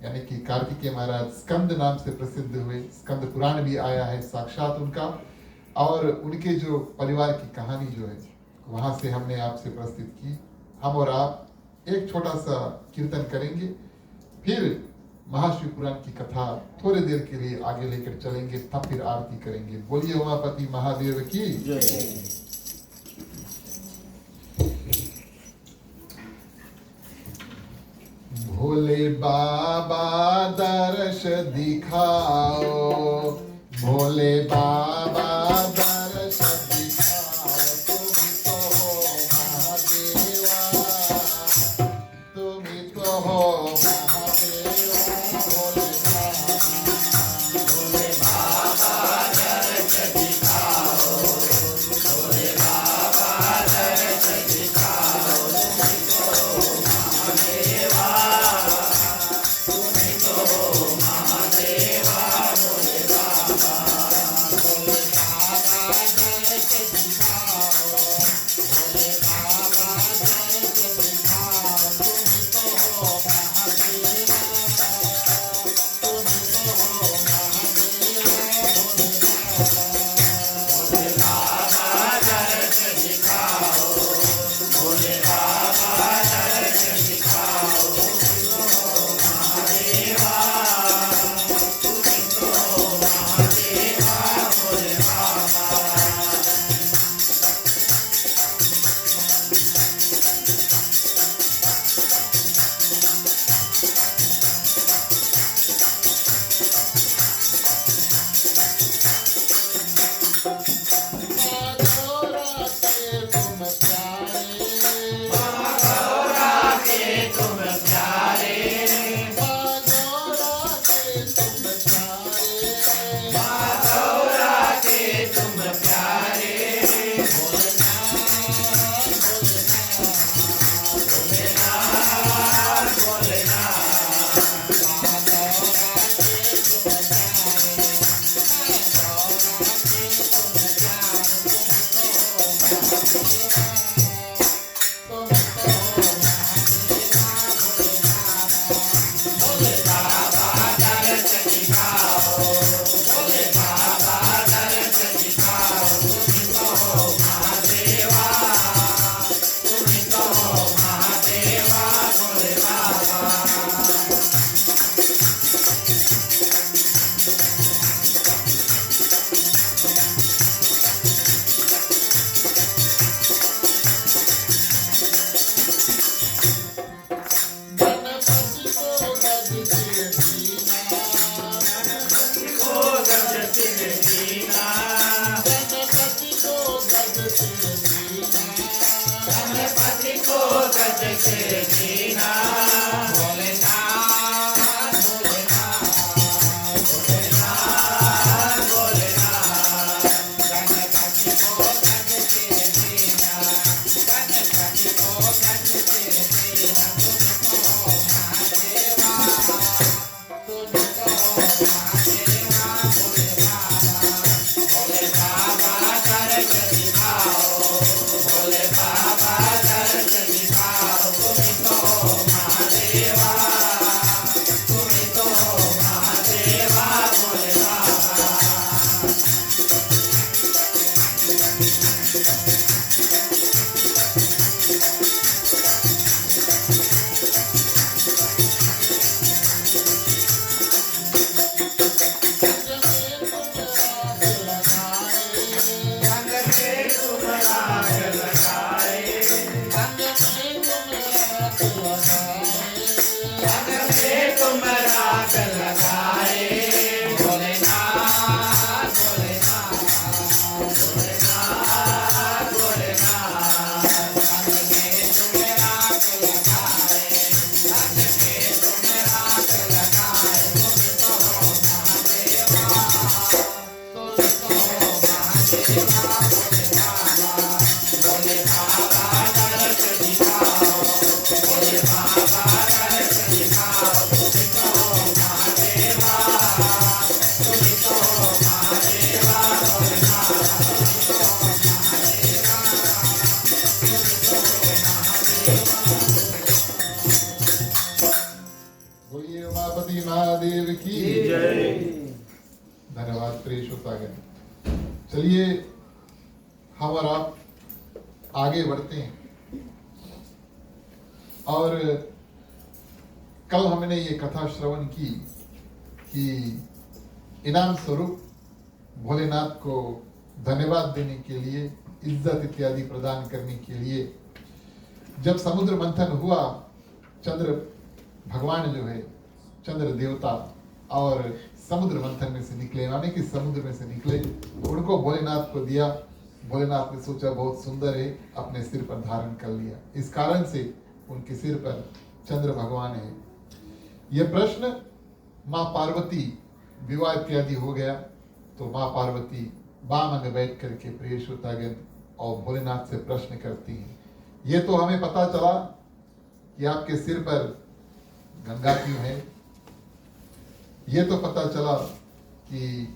यानी कि कार्तिकेय महाराज स्कंद नाम से प्रसिद्ध हुए, स्कंद पुराण भी आया है साक्षात उनका, और उनके जो परिवार की कहानी जो है वहां से हमने आपसे प्रस्तुत की। हम और आप एक छोटा सा कीर्तन करेंगे, फिर महाशिव पुराण की कथा थोड़ी देर के लिए आगे लेकर चलेंगे, तब फिर आरती करेंगे। बोलिए उमापति महादेव की जय। भोले बाबा दर्श दिखाओ, भोले बाबा दर्श दिखाओ, तुम ही तो हो महादेवा, तुम ही तो हो महादेवा। भोले बाबा दर्श दिखाओ, भोले बाबा दर्श दिखाओ, तुम ही तो हो महादेवा, भोले बाबा। भोले बाबा दर्श दिखाओ, भोले बाबा दर्श दिखाओ, तुम ही तो हो महादेवा, तुम ही तो हो महादेवा, भोले बाबा। भोले बाबा दर्श दिखाओ, भोले बाबा दर्श दिखाओ, तुम ही तो हो महादेवा, तुम ही तो हो महादेवा, भोले बाबा। माधोरा के तुम प्यारे, माधोरा के तुम प्यारे, माधोरा के तुम प्यारे, माधोरा के तुम प्यारे, भोलेनाथ भोलेनाथ भोलेनाथ भोलेनाथ। माधोरा के तुम प्यारे, माधोरा के तुम प्यारे, तुम तो हो महादेवा, भोले बाबा दर्श दिखाओ, भोले बाबा दर्श दिखाओ, तुम ही तो हो महादेवा, तुम ही तो हो महादेवा, भोले बाबा। गणपति को गज के दीना, गणपति को गज के दीना, गणपति को गज के दीना, गणपति को गज के दीना, भोलेनाथ भोलेनाथ भोलेनाथ भोलेनाथ। गणपति को गज के दीना, गणपति को गज के दीना, तुम ही तो हो महादेवा, तुम ही तो हो महादेवा, भोले बाबा। भोले बाबा दर्श दिखाओ, भोले बाबा दर्श दिखाओ, तुम ही तो हो महादेवा, बोलिए उमापति महादेव की जय। धन्यवाद प्रिय श्रोतागण। चलिए हम और आप आगे बढ़ते हैं। और कल हमने ये कथा श्रवण की कि इनाम स्वरूप भोलेनाथ को धन्यवाद देने के लिए, इज्जत इत्यादि प्रदान करने के लिए जब समुद्र मंथन हुआ, चंद्र भगवान जो है, चंद्र देवता और समुद्र मंथन में से निकले, माने कि समुद्र में से निकले, उनको भोलेनाथ को दिया। भोलेनाथ ने सोचा बहुत सुंदर है, अपने सिर पर धारण कर लिया। इस कारण से उनके सिर पर चंद्र भगवान है। यह प्रश्न माँ पार्वती, विवाह इत्यादि हो गया तो माँ पार्वती बाम में बैठ करके प्रिय श्रोतागण और भोलेनाथ से प्रश्न करती हैं। ये तो हमें पता चला कि आपके सिर पर गंगा क्यों है, ये तो पता चला कि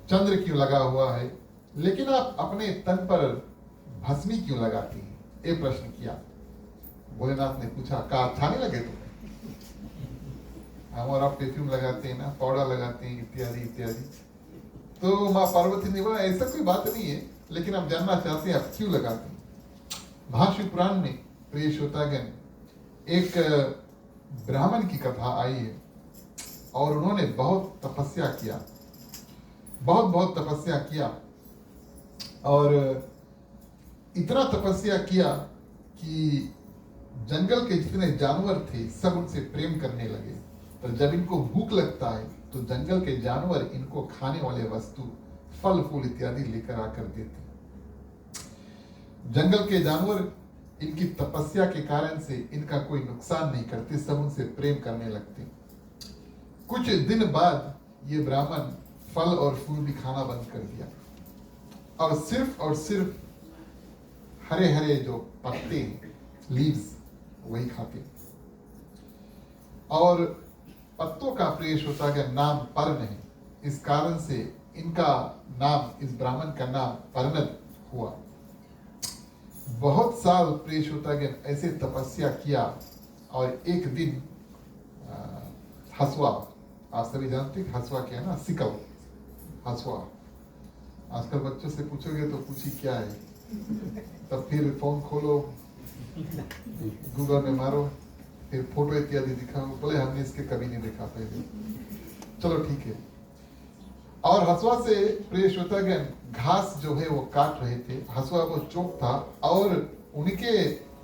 चंद्र क्यों लगा हुआ है, लेकिन आप अपने तन पर भस्मी क्यों लगाती हैं? ये प्रश्न किया। भोलेनाथ ने पूछा, का अच्छा नहीं लगे तुम्हें? हम और आप परफ्यूम लगाते हैं ना, पाउडर लगाते हैं, इत्यादि इत्यादि। तो माँ पार्वती ने बोला ऐसा कोई बात नहीं है, लेकिन हम जानना चाहते हैं आप क्यों लगाते हैं। महाशिव पुराण में प्रिय श्रोतागण एक ब्राह्मण की कथा आई है और उन्होंने बहुत तपस्या किया, बहुत तपस्या किया और इतना तपस्या किया कि जंगल के जितने जानवर थे सब उनसे प्रेम करने लगे। तो जब इनको भूख लगता है तो जंगल के जानवर इनको खाने वाले वस्तु, फल फूल इत्यादि लेकर आकर देते। जंगल के जानवर इनकी तपस्या के कारण से इनका कोई नुकसान नहीं करते, सब उनसे प्रेम करने लगते। कुछ दिन बाद ये ब्राह्मण फल और फूल भी खाना बंद कर दिया और सिर्फ हरे हरे जो पत्ते, लीव्स, वही खाते। और पत्तों का प्रिय श्रोता का नाम पर्ण है, इस कारण से इनका नाम, इस ब्राह्मण का नाम पर्णद हुआ। बहुत साल प्रिय श्रोतागण ऐसे तपस्या किया और एक दिन हसुआ, आप सभी जानते हैं हसुआ क्या है ना, सिकल, हसुआ। आजकल बच्चों से पूछोगे तो पूछी क्या है, तब फिर फोन खोलो, गूगल में मारो, फिर फोटो इत्यादि दिखाओ, बोले हमने इसके कभी नहीं देखा पहले। चलो ठीक है। और हसुआ से प्रिय श्रोतागण घास जो है वो काट रहे थे। हसुआ वो चोक था और उनके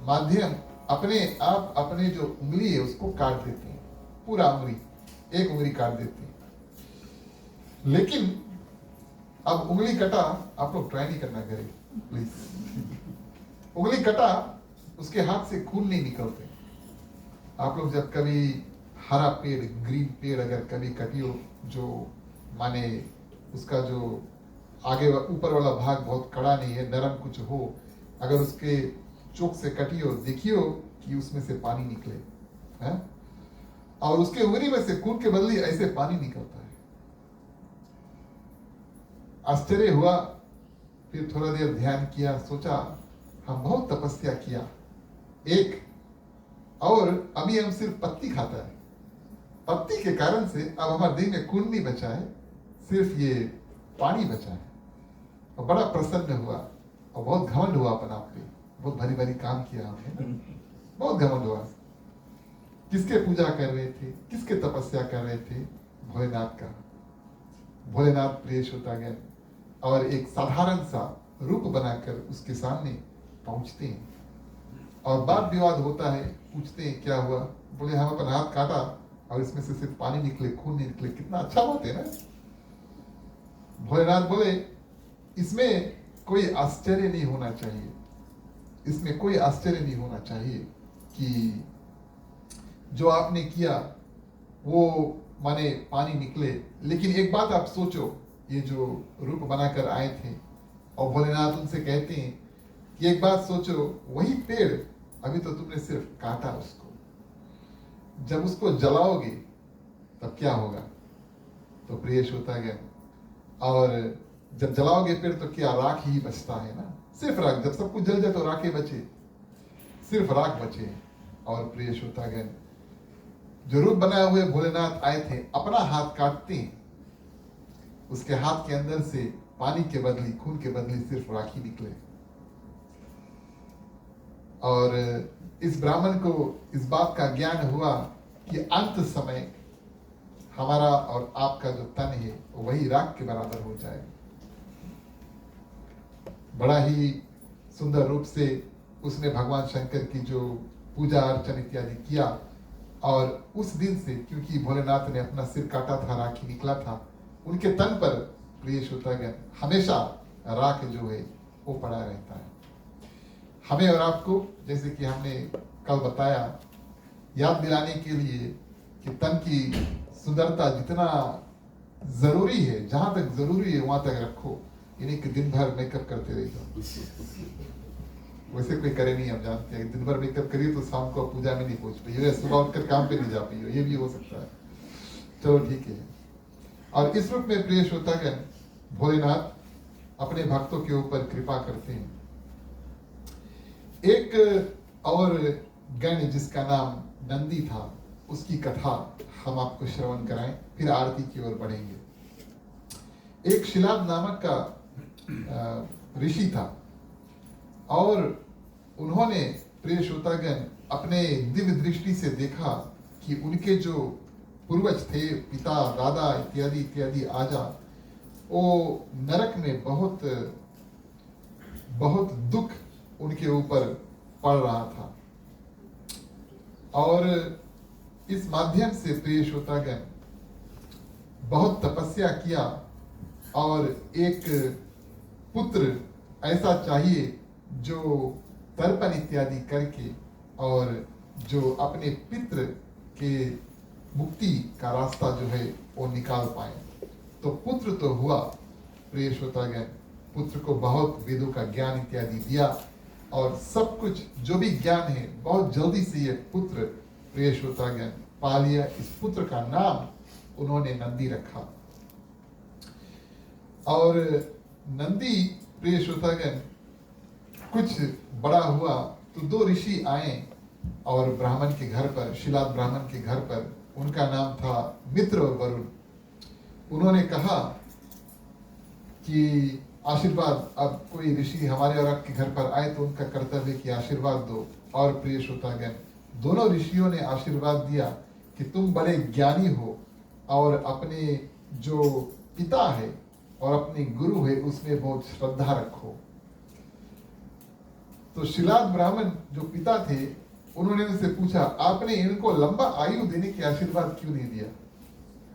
माध्यम अपने आप अपने जो उंगली है उसको काट देते हैं, पूरा उंगली, एक उंगली काट देते हैं। लेकिन अब उंगली कटा, आप लोग ट्राई नहीं करना करें प्लीज। उंगली कटा, उसके हाथ से खून नहीं निकलते। आप लोग जब कभी हरा पेड़, ग्रीन पेड़ अगर कभी कटियो, जो माने उसका जो आगे ऊपर वाला भाग बहुत कड़ा नहीं है, नरम कुछ हो, अगर उसके चोक से कटियो, देखियो कि उसमें से पानी निकले है, और उसके उंगली में से खून के बदले ऐसे पानी निकलता है। आश्चर्य हुआ। फिर थोड़ा देर ध्यान किया, सोचा हम बहुत तपस्या किया, एक और अभी हम सिर्फ पत्ती खाता है, पत्ती के कारण से अब हमारे देह में खून नहीं बचा है, सिर्फ ये पानी बचा है। और बड़ा प्रसन्न हुआ और बहुत घमंड हुआ अपन आप पे, बहुत भारी भारी काम किया हमने, बहुत घमंड हुआ। किसके पूजा कर रहे थे, किसके तपस्या कर रहे थे? भोलेनाथ का। भोलेनाथ प्रिय श्रोतागण और एक साधारण सा रूप बनाकर उसके सामने पहुंचते हैं और वाद विवाद होता है। पूछते हैं क्या हुआ? बोले हम अपन हाथ काटा और इसमें से सिर्फ पानी निकले, खून नहीं निकले। कितना अच्छा बात है ना। भोलेनाथ बोले इसमें कोई आश्चर्य नहीं होना चाहिए, इसमें कोई आश्चर्य नहीं होना चाहिए कि जो आपने किया वो माने पानी निकले। लेकिन एक बात आप सोचो, ये जो रूप बनाकर आए थे और भोलेनाथ उनसे कहते हैं कि एक बात सोचो, वही पेड़ अभी तो तुमने सिर्फ काटा उसको, जब उसको जलाओगे तब क्या होगा? तो प्रिय श्रोतागण, और जब जलाओगे पेड़ तो क्या राख ही बचता है ना, सिर्फ राख। जब सब कुछ जल जाए तो राख ही बचे, सिर्फ राख बचे। और प्रिय श्रोतागण, जो रूप बनाए हुए भोलेनाथ आए थे, अपना हाथ काटते हैं, उसके हाथ के अंदर से पानी के बदली, खून के बदली सिर्फ राख ही निकले। और इस ब्राह्मण को इस बात का ज्ञान हुआ कि अंत समय हमारा और आपका जो तन है वही राख के बराबर हो जाएगा। बड़ा ही सुंदर रूप से उसने भगवान शंकर की जो पूजा अर्चन इत्यादि किया। और उस दिन से, क्योंकि भोलेनाथ ने अपना सिर काटा था, राखी निकला था, उनके तन पर प्रिय श्रोतागण हमेशा राख जो है वो पड़ा रहता है। हमें और आपको, जैसे कि हमने कल बताया, याद दिलाने के लिए कि तन की सुंदरता जितना जरूरी है, जहां तक जरूरी है वहां तक रखो, यानी कि दिन भर मेकअप करते रह जाओ। वैसे कोई करे नहीं, हम जानते हैं दिन भर मेकअप करिए तो शाम को पूजा में नहीं पहुंच पाइए, सुबह उठकर काम पे नहीं जा पाइए, ये भी हो सकता है। चलो ठीक है। और इस रूप में प्रिय श्रोतागण, भोलेनाथ अपने भक्तों के ऊपर कृपा करते हैं। एक और गण जिसका नाम नंदी था, उसकी कथा हम आपको श्रवण कराएं, फिर आरती की ओर बढ़ेंगे। एक शिलाद नामक का ऋषि था, और उन्होंने प्रिय श्रोतागण अपने दिव्य दृष्टि से देखा कि उनके जो पूर्वज थे, पिता, दादा इत्यादि इत्यादि आजा, वो नरक में बहुत बहुत दुख उनके ऊपर पड़ रहा था। और इस माध्यम से प्रिय श्रोतागण बहुत तपस्या किया, और एक पुत्र ऐसा चाहिए जो तर्पण इत्यादि करके और जो अपने पितृ के मुक्ति का रास्ता जो है वो निकाल पाए। तो पुत्र तो हुआ प्रिय श्रोतागण, पुत्र को बहुत वेदों का ज्ञान इत्यादि दिया, और सब कुछ जो भी ज्ञान है बहुत जल्दी से ये पुत्र प्रिय श्रोतागण पा लिया। इस पुत्र का नाम उन्होंने नंदी रखा। और नंदी प्रिय श्रोतागण कुछ बड़ा हुआ तो दो ऋषि आए और ब्राह्मण के घर पर, शिलाद ब्राह्मण के घर पर, उनका नाम था मित्र और वरुण। उन्होंने कहा कि आशीर्वाद, अब कोई ऋषि हमारे और आपके घर पर आए तो उनका कर्तव्य कि आशीर्वाद दो। और प्रिय श्रोतागण, दोनों ऋषियों ने आशीर्वाद दिया कि तुम बड़े ज्ञानी हो और अपने जो पिता है और अपने गुरु है उसमें बहुत श्रद्धा रखो। तो शिलाद ब्राह्मण जो पिता थे, उन्होंने उनसे पूछा, आपने इनको लंबा आयु देने की आशीर्वाद क्यों नहीं दिया?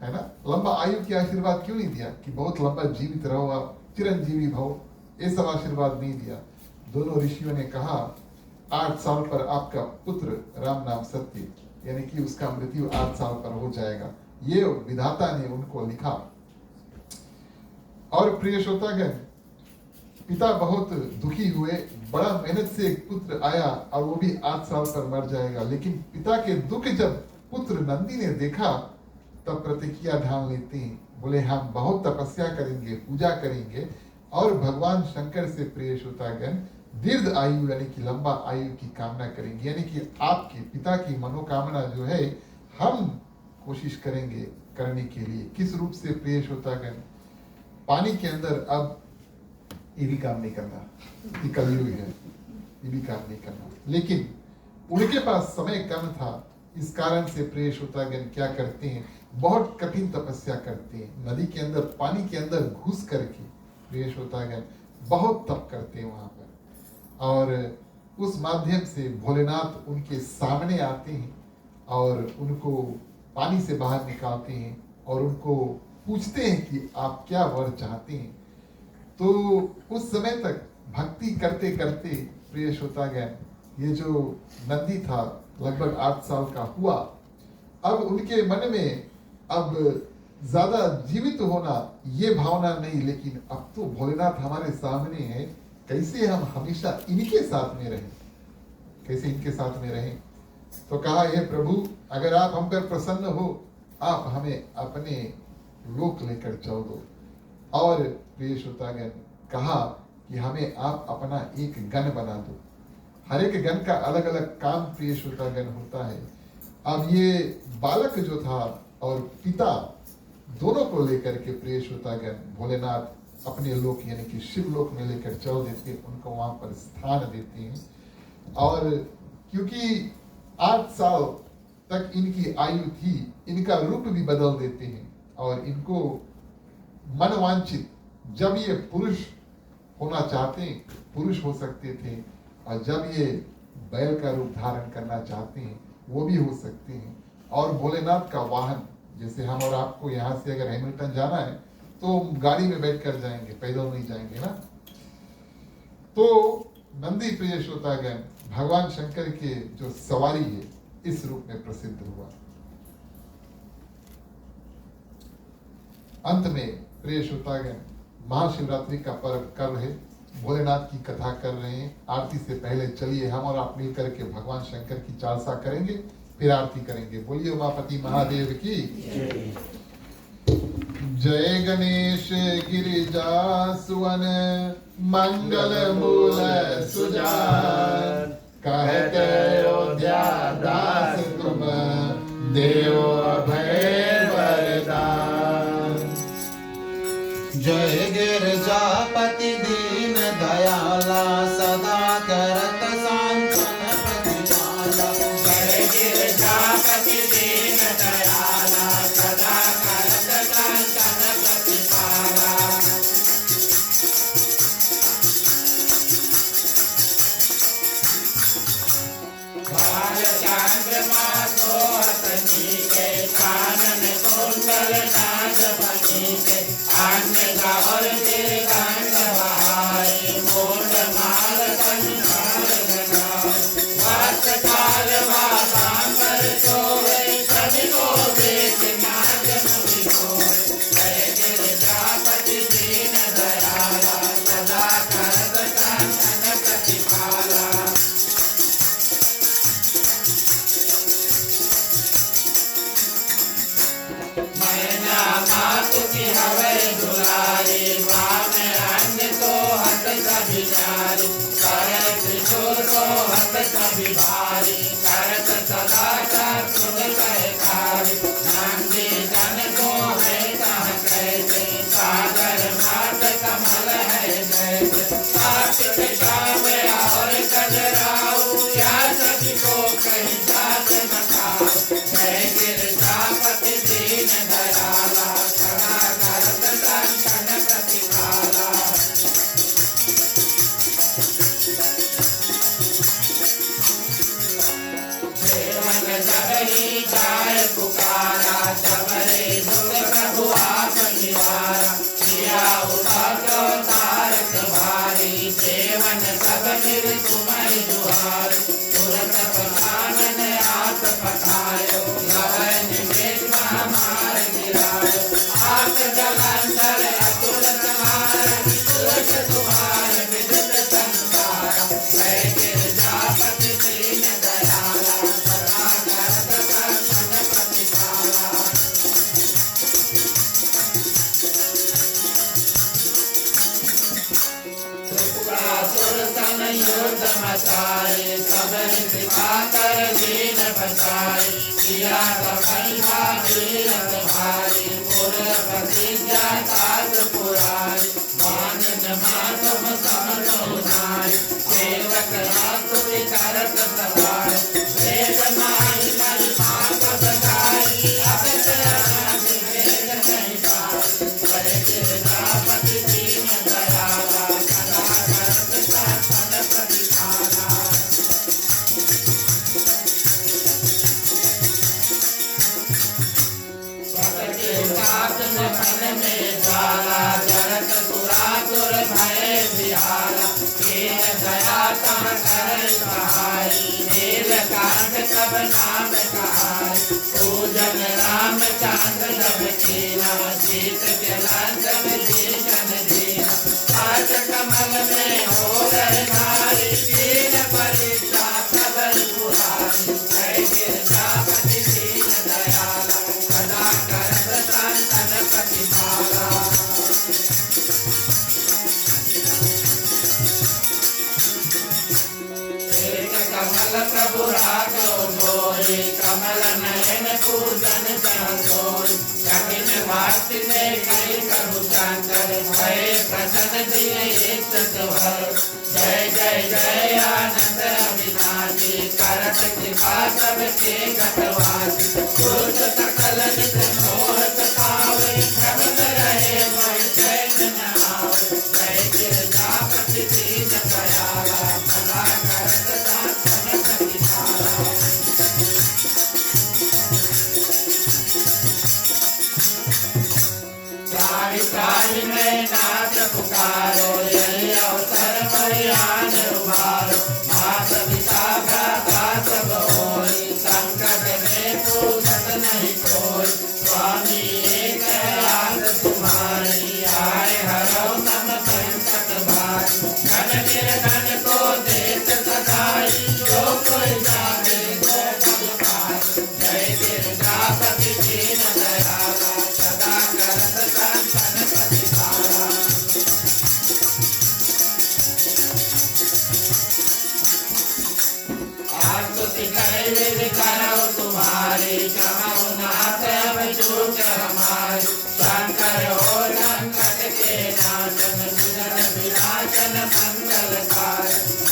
है ना, लंबा आयु की आशीर्वाद क्यों नहीं दिया कि बहुत लंबा जीवित रहो, आप चिरंजीवी भव, ये सब आशीर्वाद नहीं दिया। दोनों ऋषियों ने कहा, 8 साल पर आपका पुत्र राम नाम सत्य, यानी कि उसका मृत्यु 8 साल पर हो जाएगा, ये विधाता ने उनको लिखा। और प्रिय श्रोतागण, पिता बहुत दुखी हुए, बड़ा मेहनत से एक पुत्र आया और वो भी 8 साल पर मर जाएगा। लेकिन पिता के दुख जब पुत्र नंदी ने देखा तब प्रतिज्ञा ठान लेते हैं, बोले हम बहुत तपस्या करेंगे, पूजा करेंगे और भगवान शंकर से प्रिय श्रोतागण दीर्घ आयु यानी कि लंबा आयु की कामना करेंगे। यानी कि आपके पिता की मनोकामना जो है हम कोशिश करेंगे करने के लिए। किस रूप से प्रिय श्रोतागण? पानी के अंदर अब ये भी काम नहीं करना, ये कलयुग है, ये भी काम नहीं करना। लेकिन उनके पास समय कम था, इस कारण से प्रिय श्रोतागण क्या करते हैं, बहुत कठिन तपस्या करते हैं। नदी के अंदर, पानी के अंदर घुस करके प्रिय श्रोतागण बहुत तप करते हैं वहां पर। और उस माध्यम से भोलेनाथ उनके सामने आते हैं और उनको पानी से बाहर निकालते हैं और उनको पूछते हैं कि आप क्या वर चाहते हैं। तो उस समय तक भक्ति करते करते प्रिय श्रोतागण, ये जो नंदी था लगभग 8 साल का हुआ। अब उनके मन में अब ज्यादा जीवित होना ये भावना नहीं, लेकिन अब तो भोलेनाथ हमारे सामने है कैसे हम हमेशा इनके साथ में रहें, कैसे इनके साथ में रहें। तो कहा, हे प्रभु, अगर आप हम पर प्रसन्न हो, आप हमें अपने लोक लेकर चल दो। और प्रिय श्रोतागण, कहा कि हमें आप अपना एक गण बना दो। हर एक गण का अलग अलग काम प्रिय श्रोतागण होता है। अब ये बालक जो था और पिता दोनों को लेकर के प्रिय श्रोतागण भोलेनाथ अपने लोक यानी कि शिव लोक में लेकर चल देते, उनको वहां पर स्थान देते हैं। और क्योंकि 8 साल तक इनकी आयु थी, इनका रूप भी बदल देते हैं और इनको मनवांछित, जब ये पुरुष होना चाहते हैं पुरुष हो सकते थे, और जब ये बैल का रूप धारण करना चाहते हैं वो भी हो सकते हैं। और भोलेनाथ का वाहन, जैसे हम और आपको यहाँ से अगर हैमिल्टन जाना है तो गाड़ी में बैठ कर जाएंगे, पैदल नहीं जाएंगे ना। तो नंदी प्रिय श्रोतागण भगवान शंकर के जो सवारी है इस रूप में प्रसिद्ध हुआ। अंत में प्रिय श्रोतागण महाशिवरात्रि का पर्व कर रहे, भोलेनाथ की कथा कर रहे हैं। आरती से पहले चलिए हम और आप मिलकर के भगवान शंकर की चालसा करेंगे, फिर आरती करेंगे। बोलिए उमापति महादेव की जय। गणेश गिरिजा सुवन मंगल मूल सुजान, कहते अयोध्या दास तुम देव अभय वरदान। जय गिरजापति दीन दयाला, सदा करत सांत्वन प्रतिपाला। जय गिरजापति दीन दयाला, सदा करत सांत्वन प्रतिपाला। बाल चंद्रमा सोहत नीके, कानन कुंडल नाग फनीके। अन्य गौर गिरगंध बहाई, मूंड माल कंठार लगाए। वस्त काल वासांबर सोए, सभी को वेद नाग मुनि सोए। जय गिरजापति दीन दयाला, सदा करत सांत्वन प्रतिपाला। मैना मातु की हवै दुलारी, वाम अन्य को हत सभी नारी। करत त्रिशूल को हत सभी भारी, करत सदा सुध सहकारी। नंदी जन को है कहाँ कैसे, सागर मात कमल है जैसे। कार्तिक शाम और कजराऊ, क्या सभी को कहीं जात न खाओ। जय गिरजापति दीन दयाला, सदा करत सांत्वन प्रतिपाला। देवन जब ही जाय पुकारा, तब रे दुख प्रभु आप निवारा। किया उतारो तारक भारी, देवन सब मिल तुम्हारी दुहारी। तुरंत पठानन आप पठायो, गवन में महामार गिरायो। आप जलंधर अतुल संहार, तुरंत तुम्हारे विदित संसार। जय गिरजापति दीन दयाला, सदा करत सांत्वन प्रतिपाला। त्रिपुरासुर सन युद्ध मचाए, सब दिखाकर दीन बचाए। किया तपस्या वीरत भारी, पुर प्रतिज्ञा तात पुरारी। वानन मातम समनो नारी, सेवक आकुति करत सहाय। वेद माहि महि पाप बधाई, अगत अनादि वेद नहीं पाई। जय गिरजापति दीन दयाला, सदा करत सांत्वन प्रतिपाला। भगति उदास मन में ज्वाला, जरत सुरासुर भय बिहाला। कीन दया तह कर सहाई, देव प्रभु राघो मोहि कमल नयन पूजन सोई कठिन बात में कई प्रभु शंकर भय प्रसन्न दिए एक सतवर जय जय जय आनंद अविनाशी करत कृपा सबके घटवासी दुष्ट सकल नित मोह सतावे प्रभु रहे मोहि चैन न आवे जय गिरजापति दीन दयाला भला करत दासन प्रतिपाला त्राहि त्राहि में नाथ पुकारो यही अवसर परियान उबारो मात पिता भ्राता सब होई संकट में पूछत नहीं कोई स्वामी एक आस तुम्हारी आए हरो तम संकट भारी घन निर्धन को देत सदाई जो कोई जाने जो पद पाई जय गिरजापति दीन दयाला सदा करत संतन प्रतिपाला आस्तुति करे विधि करो तुम्हारी कहूँ नाथ अब चूक हमारी शंकर हो संकट के नाशन विघ्न विनाशन मंगलकार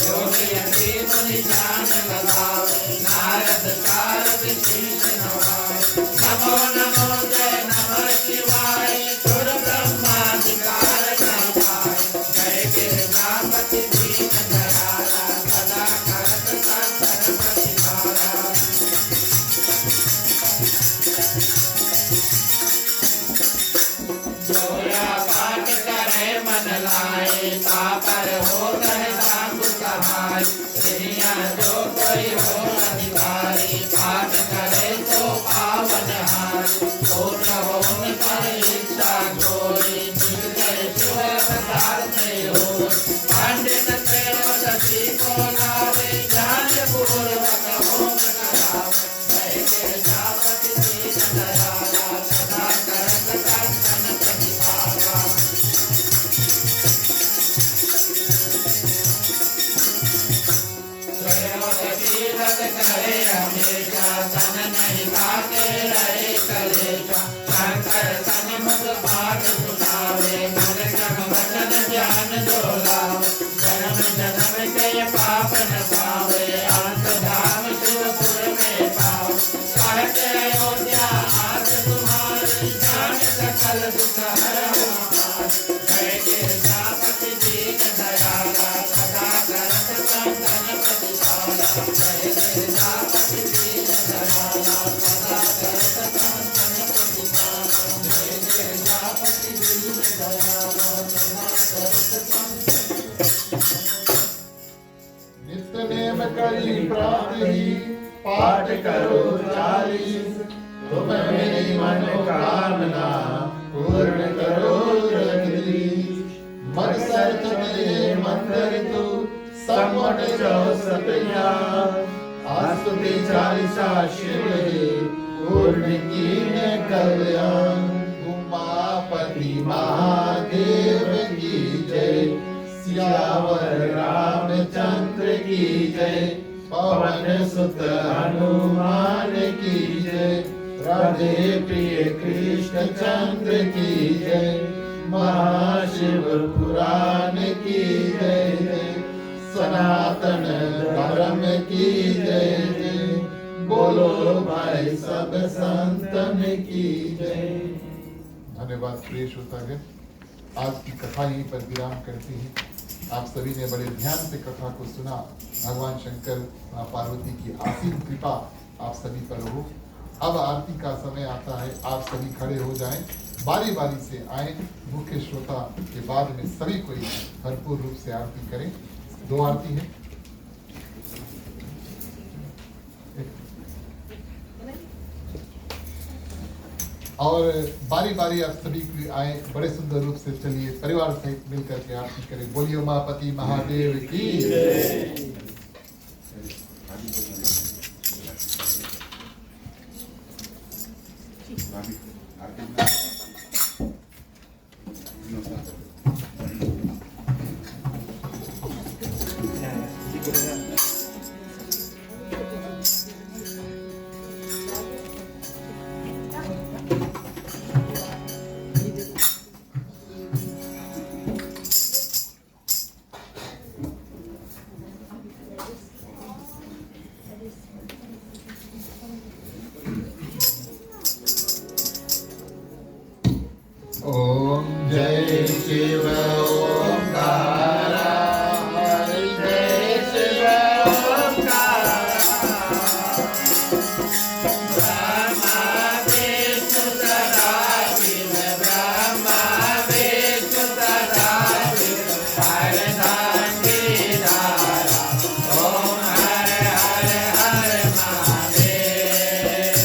योगी यति मुनि ध्यान लगावे नारद सारद शीश नवाए नमो नमो जय नमः शिवाय सुर ब्रह्माधिकार नहीं पाए जय गिरजापति दीन दयाला सदा करत संतन प्रतिपाला जोया पाठ करे मन लाए तापर हो गए सांग सहाय दुनिया जो कोई हो अधिकारी पाठ करे तो पावन हार पूर्ण हो पर इच्छा जोड़ी मिल गए शिव प्रसाद में हो पंडित प्रेमवती को लावे ज्ञान पूर्वक होम करावे जय गिरजापति दीन दयाला सदा करत संतन प्रतिपाला तीरथ करे हमेशा तन नहीं ताके रहे कलेशा शंकर सन्मुख पाठ सुनावे मन क्रम वचन ज्ञान डोलावे जन्म जन्म के पाप न पावे अंत धाम शिवपुर में पाओ कहते अयोध्या आस तुम्हारी जान सकल दुख हरो जय गिरजापति दीन दयाला सदा करत संतन प्रतिपाला जय गिरजापति दीन दयाला सदा करत संतन प्रतिपाला जय गिरजापति दीन दयाला सदा करत संतन नित्य नेम करी प्रातहि पाठ करो 40 तुम मेरी मनोकामना पूर्ण करो जगदीश मन सर्च मेरे मंदिर तू सम्मट चौसठिया आस्तुति 40 शिव पूर्ण कीने कल्याण उमापति महादेव की जय सियावर रामचंद्र की जय पवन सुत हनुमान की जय राधे प्रिय कृष्ण चंद्र की जय महाशिव पुराण की जय सनातन धर्म की जय बोलो भाई सब संतन की जय। धन्यवाद प्रिय श्रोतागण, आज की कथा यहीं पर विराम करती है। आप सभी ने बड़े ध्यान से कथा को सुना। भगवान शंकर मां पार्वती की असीम कृपा आप सभी पर हो। अब आरती का समय आता है, आप सभी खड़े हो जाएं, बारी बारी से आए। मुख्य श्रोता के बाद में सभी कोई भरपूर रूप से आरती करें। 2 आरती है। और बारी बारी आप सभी भी आए, बड़े सुंदर रूप से चलिए परिवार सहित मिलकर के आरती करें। बोलिए उमापति महादेव की जय। शिव ओंकारा हरि जय शिव ओंकारा ब्रह्मा विष्णु सदा शिव ब्रह्मा विष्णु सदा शिव हरदांगी धारा ओम हर हर हर महादेव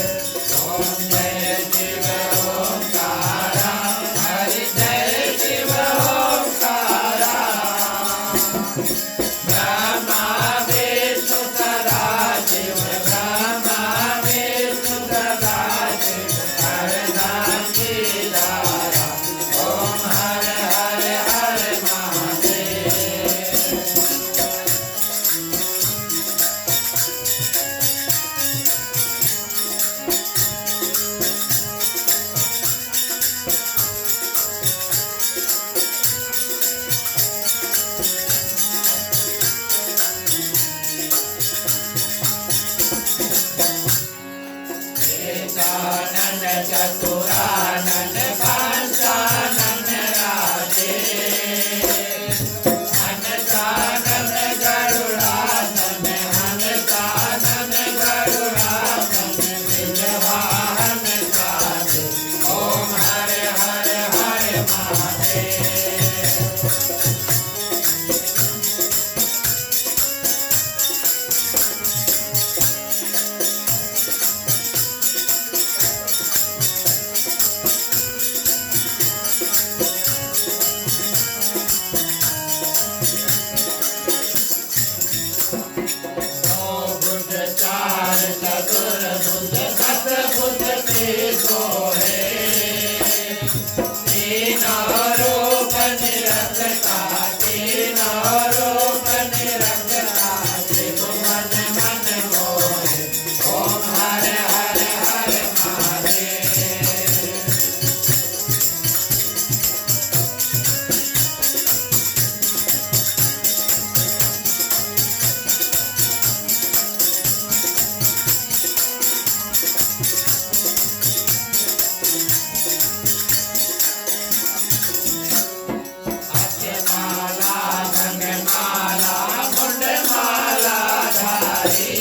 ओम जय शिव ओंकारा हरि जय शिव ओंकारा ब्रह्मा विष्णु सदा शिव ब्रह्मा विष्णु सदा शिव हरदांगी धारा ओम हर हर हर महादेव एकानन चतुरानन पंचानन राजे हंसानन गरुड़ानन हंसानन गरुड़ानन विजवाहन साजे ओम हर हर हर महादेव भुज चार चतुर्भुज दस भुज ते सोहे तीनों रूप निरखता तीनों रूप निरखता त्रिभुवन मन मोहे ओम हर हर हर महादेव अक्षमाला भंगमाला मुंडमाला धारी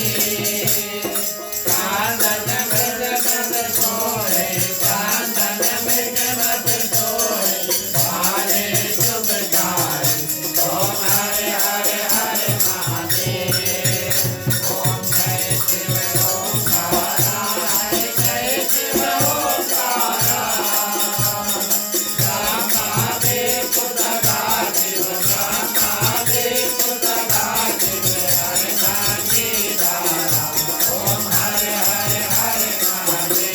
चांदन मृग सोहे चांदन मृग मत सोहे भाले शुभकारी ओम हर हर हर महादेव ओम जय शिव ओंकारा हरि जय शिव ओंकारा ब्रह्मा विष्णु सदा शिव ब्रह्मा विष्णु सदा शिव हरदांगी धारा ओम हर हर हर महादेव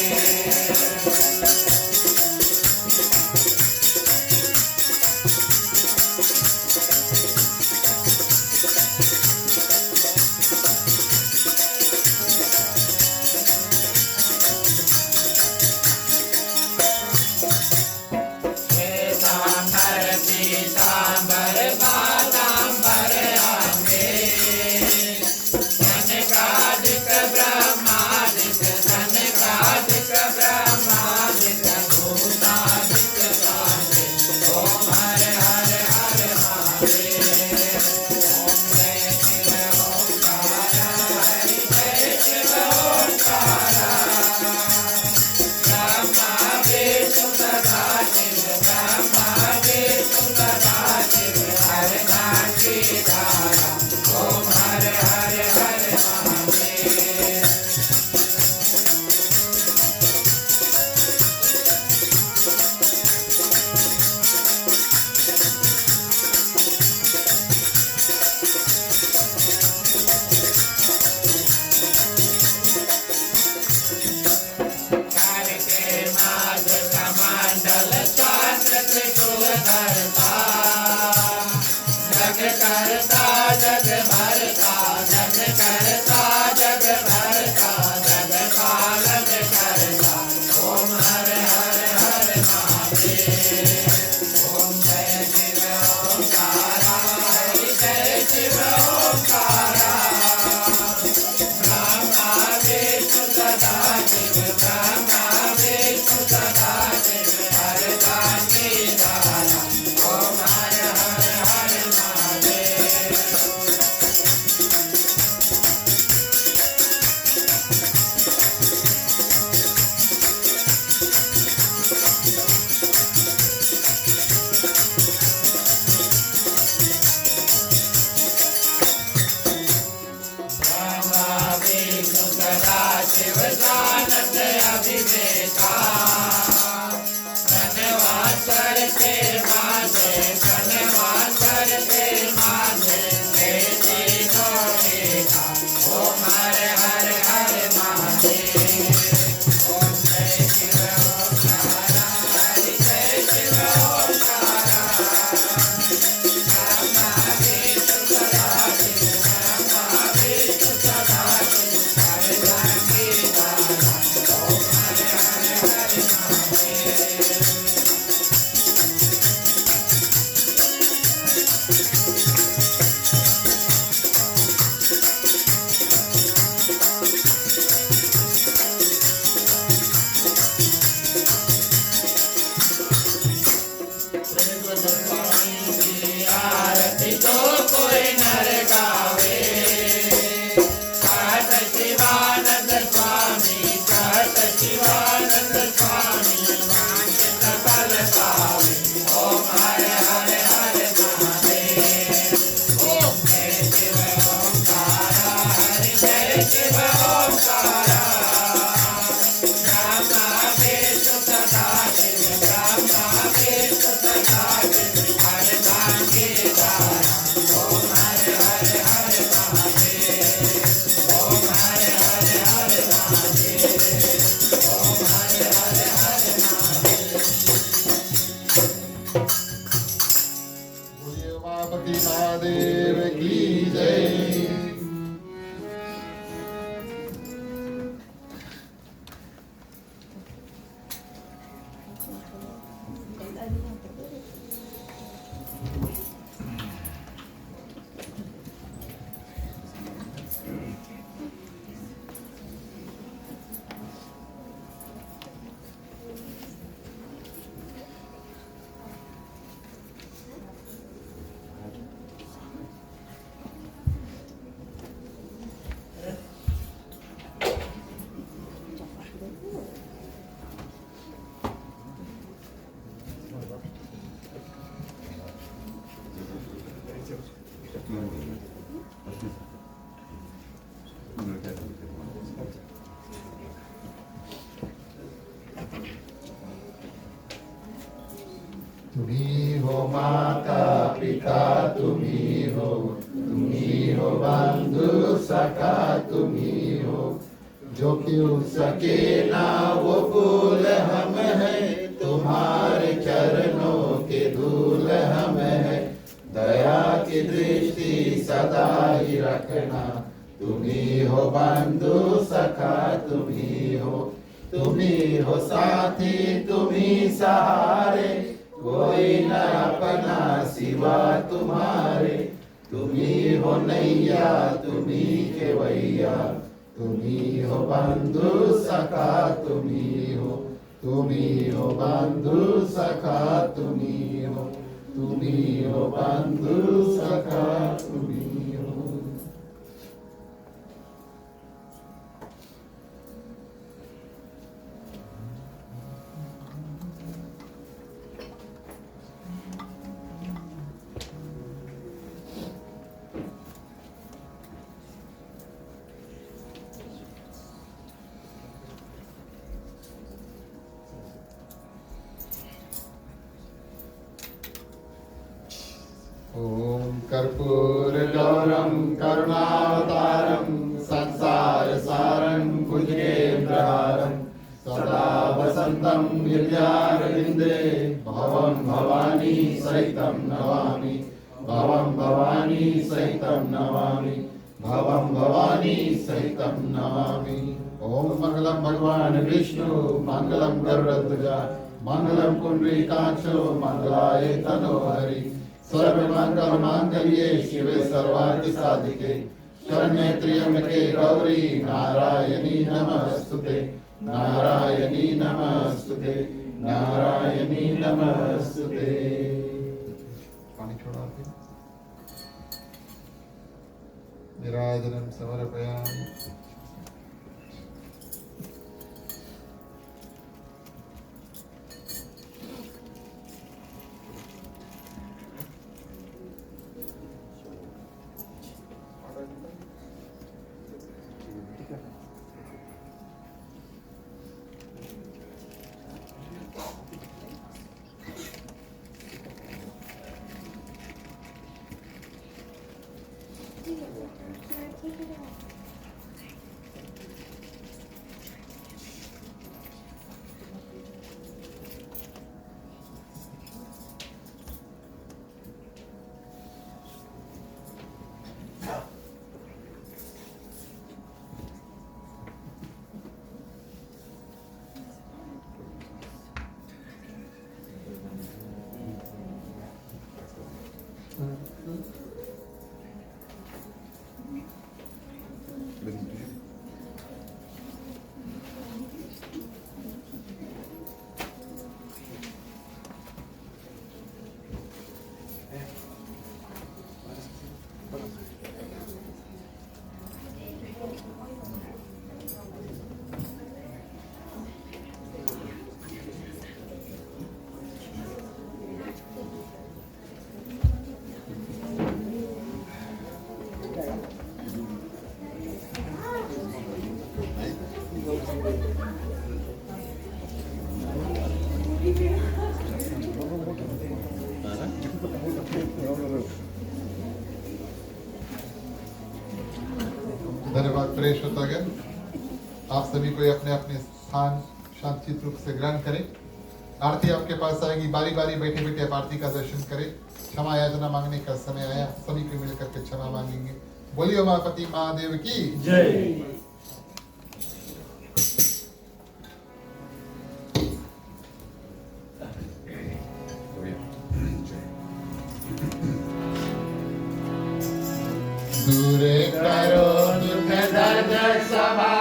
श्वेतांबर पीतांबर बालांबर आंगे सनकादिक ब्रह्मादिक सनकादिक ब्रह्मादिक भूतादिक कांगे ओम हर हर हर महादेव ओम जय शिव ओंकारा हरि जय शिव ओंकारा ब्रह्मा विष्णु सदा शिव ब्रह्मा विष्णु सदा शिव हरदांगी धारा ओम हर हर हर महादेव कर के नाग कमंडल चांद्र त्रिशूल धरता जग करता जग भरता जग करता जग भरता जग पालन करता ओम हर हर हर महादेव ओम जय शिव ओंकारा हरि जय शिव ओंकारा ब्रह्मा विष्णु सदा शिव ब्रह्मा विष्णु सदा शिव हरदांगी धारा ओम ओंकार ब्रह्मा विष्णु तथा ब्रह्मा विष्णु तथा हर भाग्य धारा ओम हर हर हर महादेव ओम हर हर हर महादेव ओम हर हर हर महादेव। बोलिए उमापति महादेव की जय। तुम्ही हो माता पिता, तुम्ही हो बंधु सखा, तुम्ही हो जो क्यों सके ना वो फूल हम हैं, तुम्हारे चरणों के धूल हम हैं। दया की दृष्टि सदा ही रखना, तुम्ही हो बंधु सखा, तुम्ही हो साथी, तुम्ही सहारे, कोई न अपना सिवा तुम्हारे। तुम्ही हो नैया, तुम्ही केवैया, तुम्ही हो बंधु सखा, तुम्ही हो बंधु सखा, तुम्ही हो बंधु सखा, तुम्ही हो। ओम कर्पूरगौरं करुणावतारं संसारसारं भुजगेन्द्रहारं सदा वसन्तं हृदयारविन्दे भवं भवानी सहितं नमामि, भवं भवानी सहितं नमामि, भवं भवानी सहितं नमामि। ओम मंगलम भगवान विष्णु, मंगलम गरुड़ध्वज, मंगलम पुंडरीकाक्षो, मंगलाय तनोहरि। सर्वमंगल मांगल्ये शिवे सर्वार्थ साधिके, शरण्ये त्र्यंबके गौरी नारायणी नमस्तुते, नारायणी नमस्तुते, नारायणी नमस्तुते। पानी छोड़ा फिर निराजनं समर्पयामि। Take it off. धन्यवाद प्रिय श्रोतागण, आप सभी को अपने अपने स्थान शांतिचित रूप से ग्रहण करें। आरती आपके पास आएगी, बारी बारी बैठे बैठे आप आरती का दर्शन करें। क्षमा याचना मांगने का समय आया, सभी को मिलकर के क्षमा मांगेंगे। बोलिए उमापति महादेव की जय। दूरे करो दुख दर्द सभा,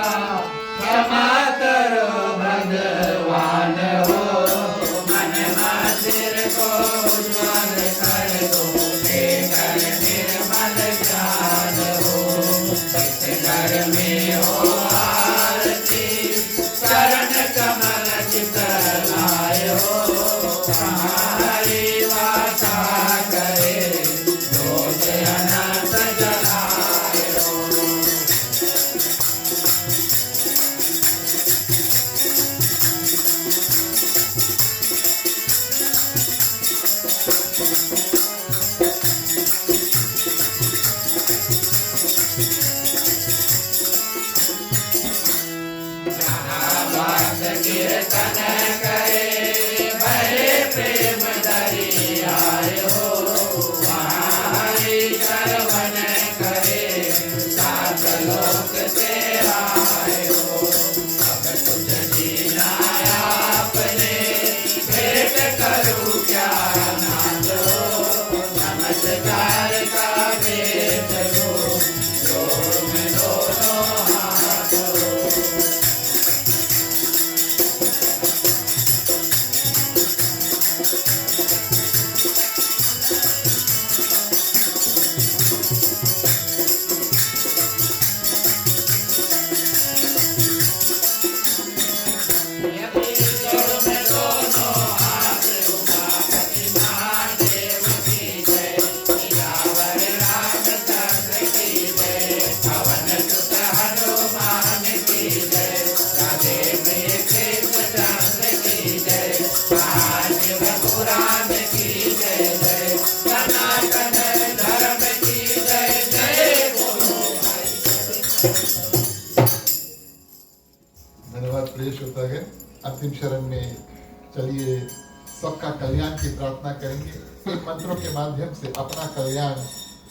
क्षमा करो भगवान हो। मन मंदिर को उज्ज्वल कर दो, देकर निर्मल ज्ञान हो। इस घर में हो आरती, चरण कमल चितलाय हो। हमारी वाचा करे, दोष अनंत जलाय हो। बात कीर्तन करे, भरे प्रेम दरियाए हो। वहाँ श्रवण करे, सात लोक से आए हो। अब कुछ जीना आपने, भेंट करूं क्या नाथ हो। नमस्कार का भेंट लो, जोड़ में दोनों हाथ हो। धन्यवाद प्रिय श्रोतागण। अंतिम शरण में चलिए सबका कल्याण की प्रार्थना करेंगे। इन मंत्रों के माध्यम से अपना कल्याण,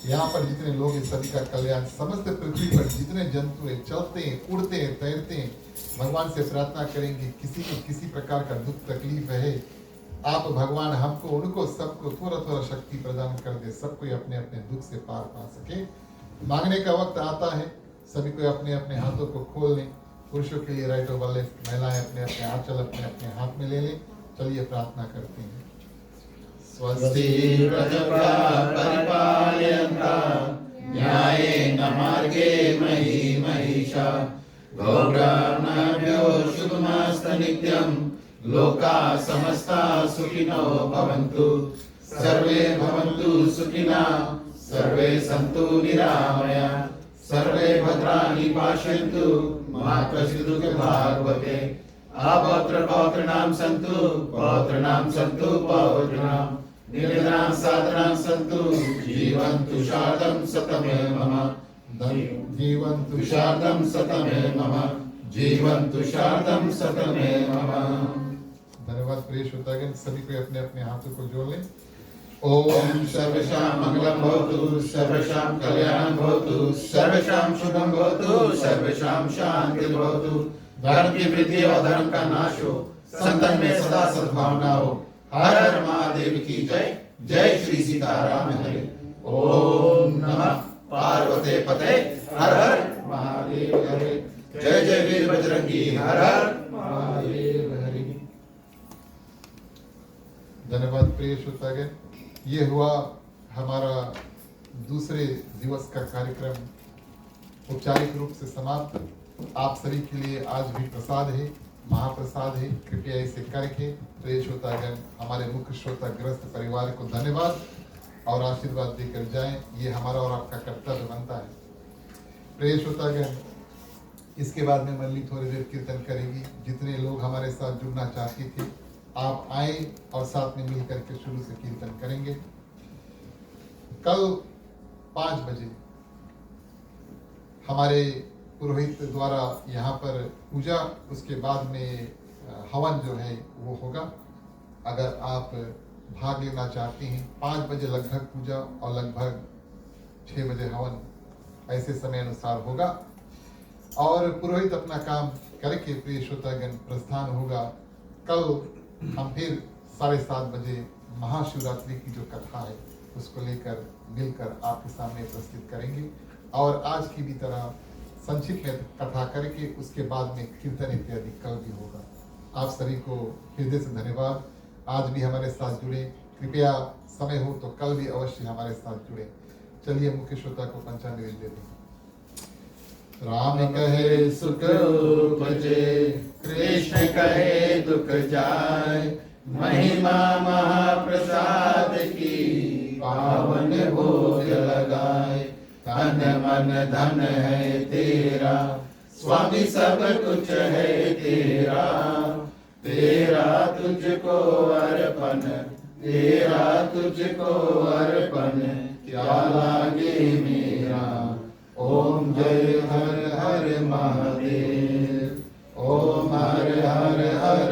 यहाँ पर जितने लोग हैं सभी का कल्याण, समस्त पृथ्वी पर जितने जंतु हैं, चलते हैं, उड़ते हैं, तैरते हैं, भगवान से प्रार्थना करेंगे। किसी को किसी प्रकार का दुख तकलीफ है, आप भगवान हमको उनको सबको थोड़ा थोड़ा शक्ति प्रदान कर दे, सबको अपने अपने दुख से पार पा सके। मांगने का वक्त आता है, सभी को अपने अपने हाथों को खोल लें। पुरुषों के लिए राइट ओवर लेफ्ट, महिलाएं अपने अपने आंचल अपने अपने हाथ में ले लें। चलिए प्रार्थना करते हैं। स्वस्ति प्रजभ्यः परिपालयन्तां न्यायेन मार्गेण मही महिषाः। गौब्राह्मणेभ्यो शुभमस्तु नित्यं, लोकाः समस्ताः सुखिनो भवन्तु। सर्वे भवन्तु सुखिनः, सर्वे सन्तु निरामयाः, सर्वे भद्राणि पश्यन्तु, मा कश्चित् दुःखभाग् भवेत्। अपौत्रपौत्राणां सन्तु, पौत्राणां सन्तु पौत्राणां, निरन्तरां साधनां सन्तु, जीवन्तु शारदं शतमे मम। जीवन्तु शारदं शतमे मम, जीवन्तु शारदं शतमे मम। धन्यवाद प्रिय श्रोतागण, सभी को अपने अपने हाथों को जोड़ लें। ओम सर्वेषां मंगलं भवतु, सर्वेषां कल्याणं भवतु, सर्वेषां शुभं भवतु, सर्वेषां शान्तिर् भवतु। धर्म की वृद्धि और धर्म का नाश हो, संतन में सदा सद्भावना हो। हर हर महादेव की जय। जय श्री सीताराम हरे। ओम नमः पार्वते पते, हर हर महादेव हरे। जय जय वीर बजरंगी, हर हर महादेव हरे। धन्यवाद प्रिय श्रोतागण, ये हुआ हमारा दूसरे दिवस का कार्यक्रम औपचारिक रूप से समाप्त। आप सभी के लिए आज भी प्रसाद है, महाप्रसाद है, कृपया इसे करके प्रिय श्रोतागण हमारे मुख्य श्रोताग्रस्त परिवार को धन्यवाद और आशीर्वाद देकर जाएं। ये हमारा और आपका कर्तव्य बनता है। प्रिय श्रोतागण, इसके बाद में मंडली थोड़ी देर कीर्तन करेगी। जितने लोग हमारे साथ जुड़ना चाहते थे आप आए और साथ में मिल करके शुरू से कीर्तन करेंगे। कल 5 बजे हमारे पुरोहित द्वारा यहाँ पर पूजा, उसके बाद में हवन जो है वो होगा। अगर आप भाग लेना चाहते हैं 5 बजे लगभग पूजा और लगभग 6 बजे हवन, ऐसे समय अनुसार होगा। और पुरोहित अपना काम करके प्रिय श्रोतागण प्रस्थान होगा। कल हम फिर 7:30 बजे महाशिवरात्रि की जो कथा है उसको लेकर मिलकर आपके सामने प्रस्तुत करेंगे। और आज की भी तरह संक्षिप्त में कथा करके उसके बाद में कीर्तन इत्यादि कल भी होगा। आप सभी को हृदय से धन्यवाद। आज भी हमारे साथ जुड़े, कृपया समय हो तो कल भी अवश्य हमारे साथ जुड़े। चलिए मुख्य श्रोता को पंचामृत दे दें। राम कहे सुख उपजे, कृष्ण कहे दुख जाय, महिमा महाप्रसाद की पावन भोग लगाए। तन मन धन है तेरा, स्वामी सब कुछ है तेरा, तेरा तुझको अर्पण, तेरा तुझको अर्पण, क्या लागे मेरा। ओम जय हर हर महादेव, ओम हर हर हर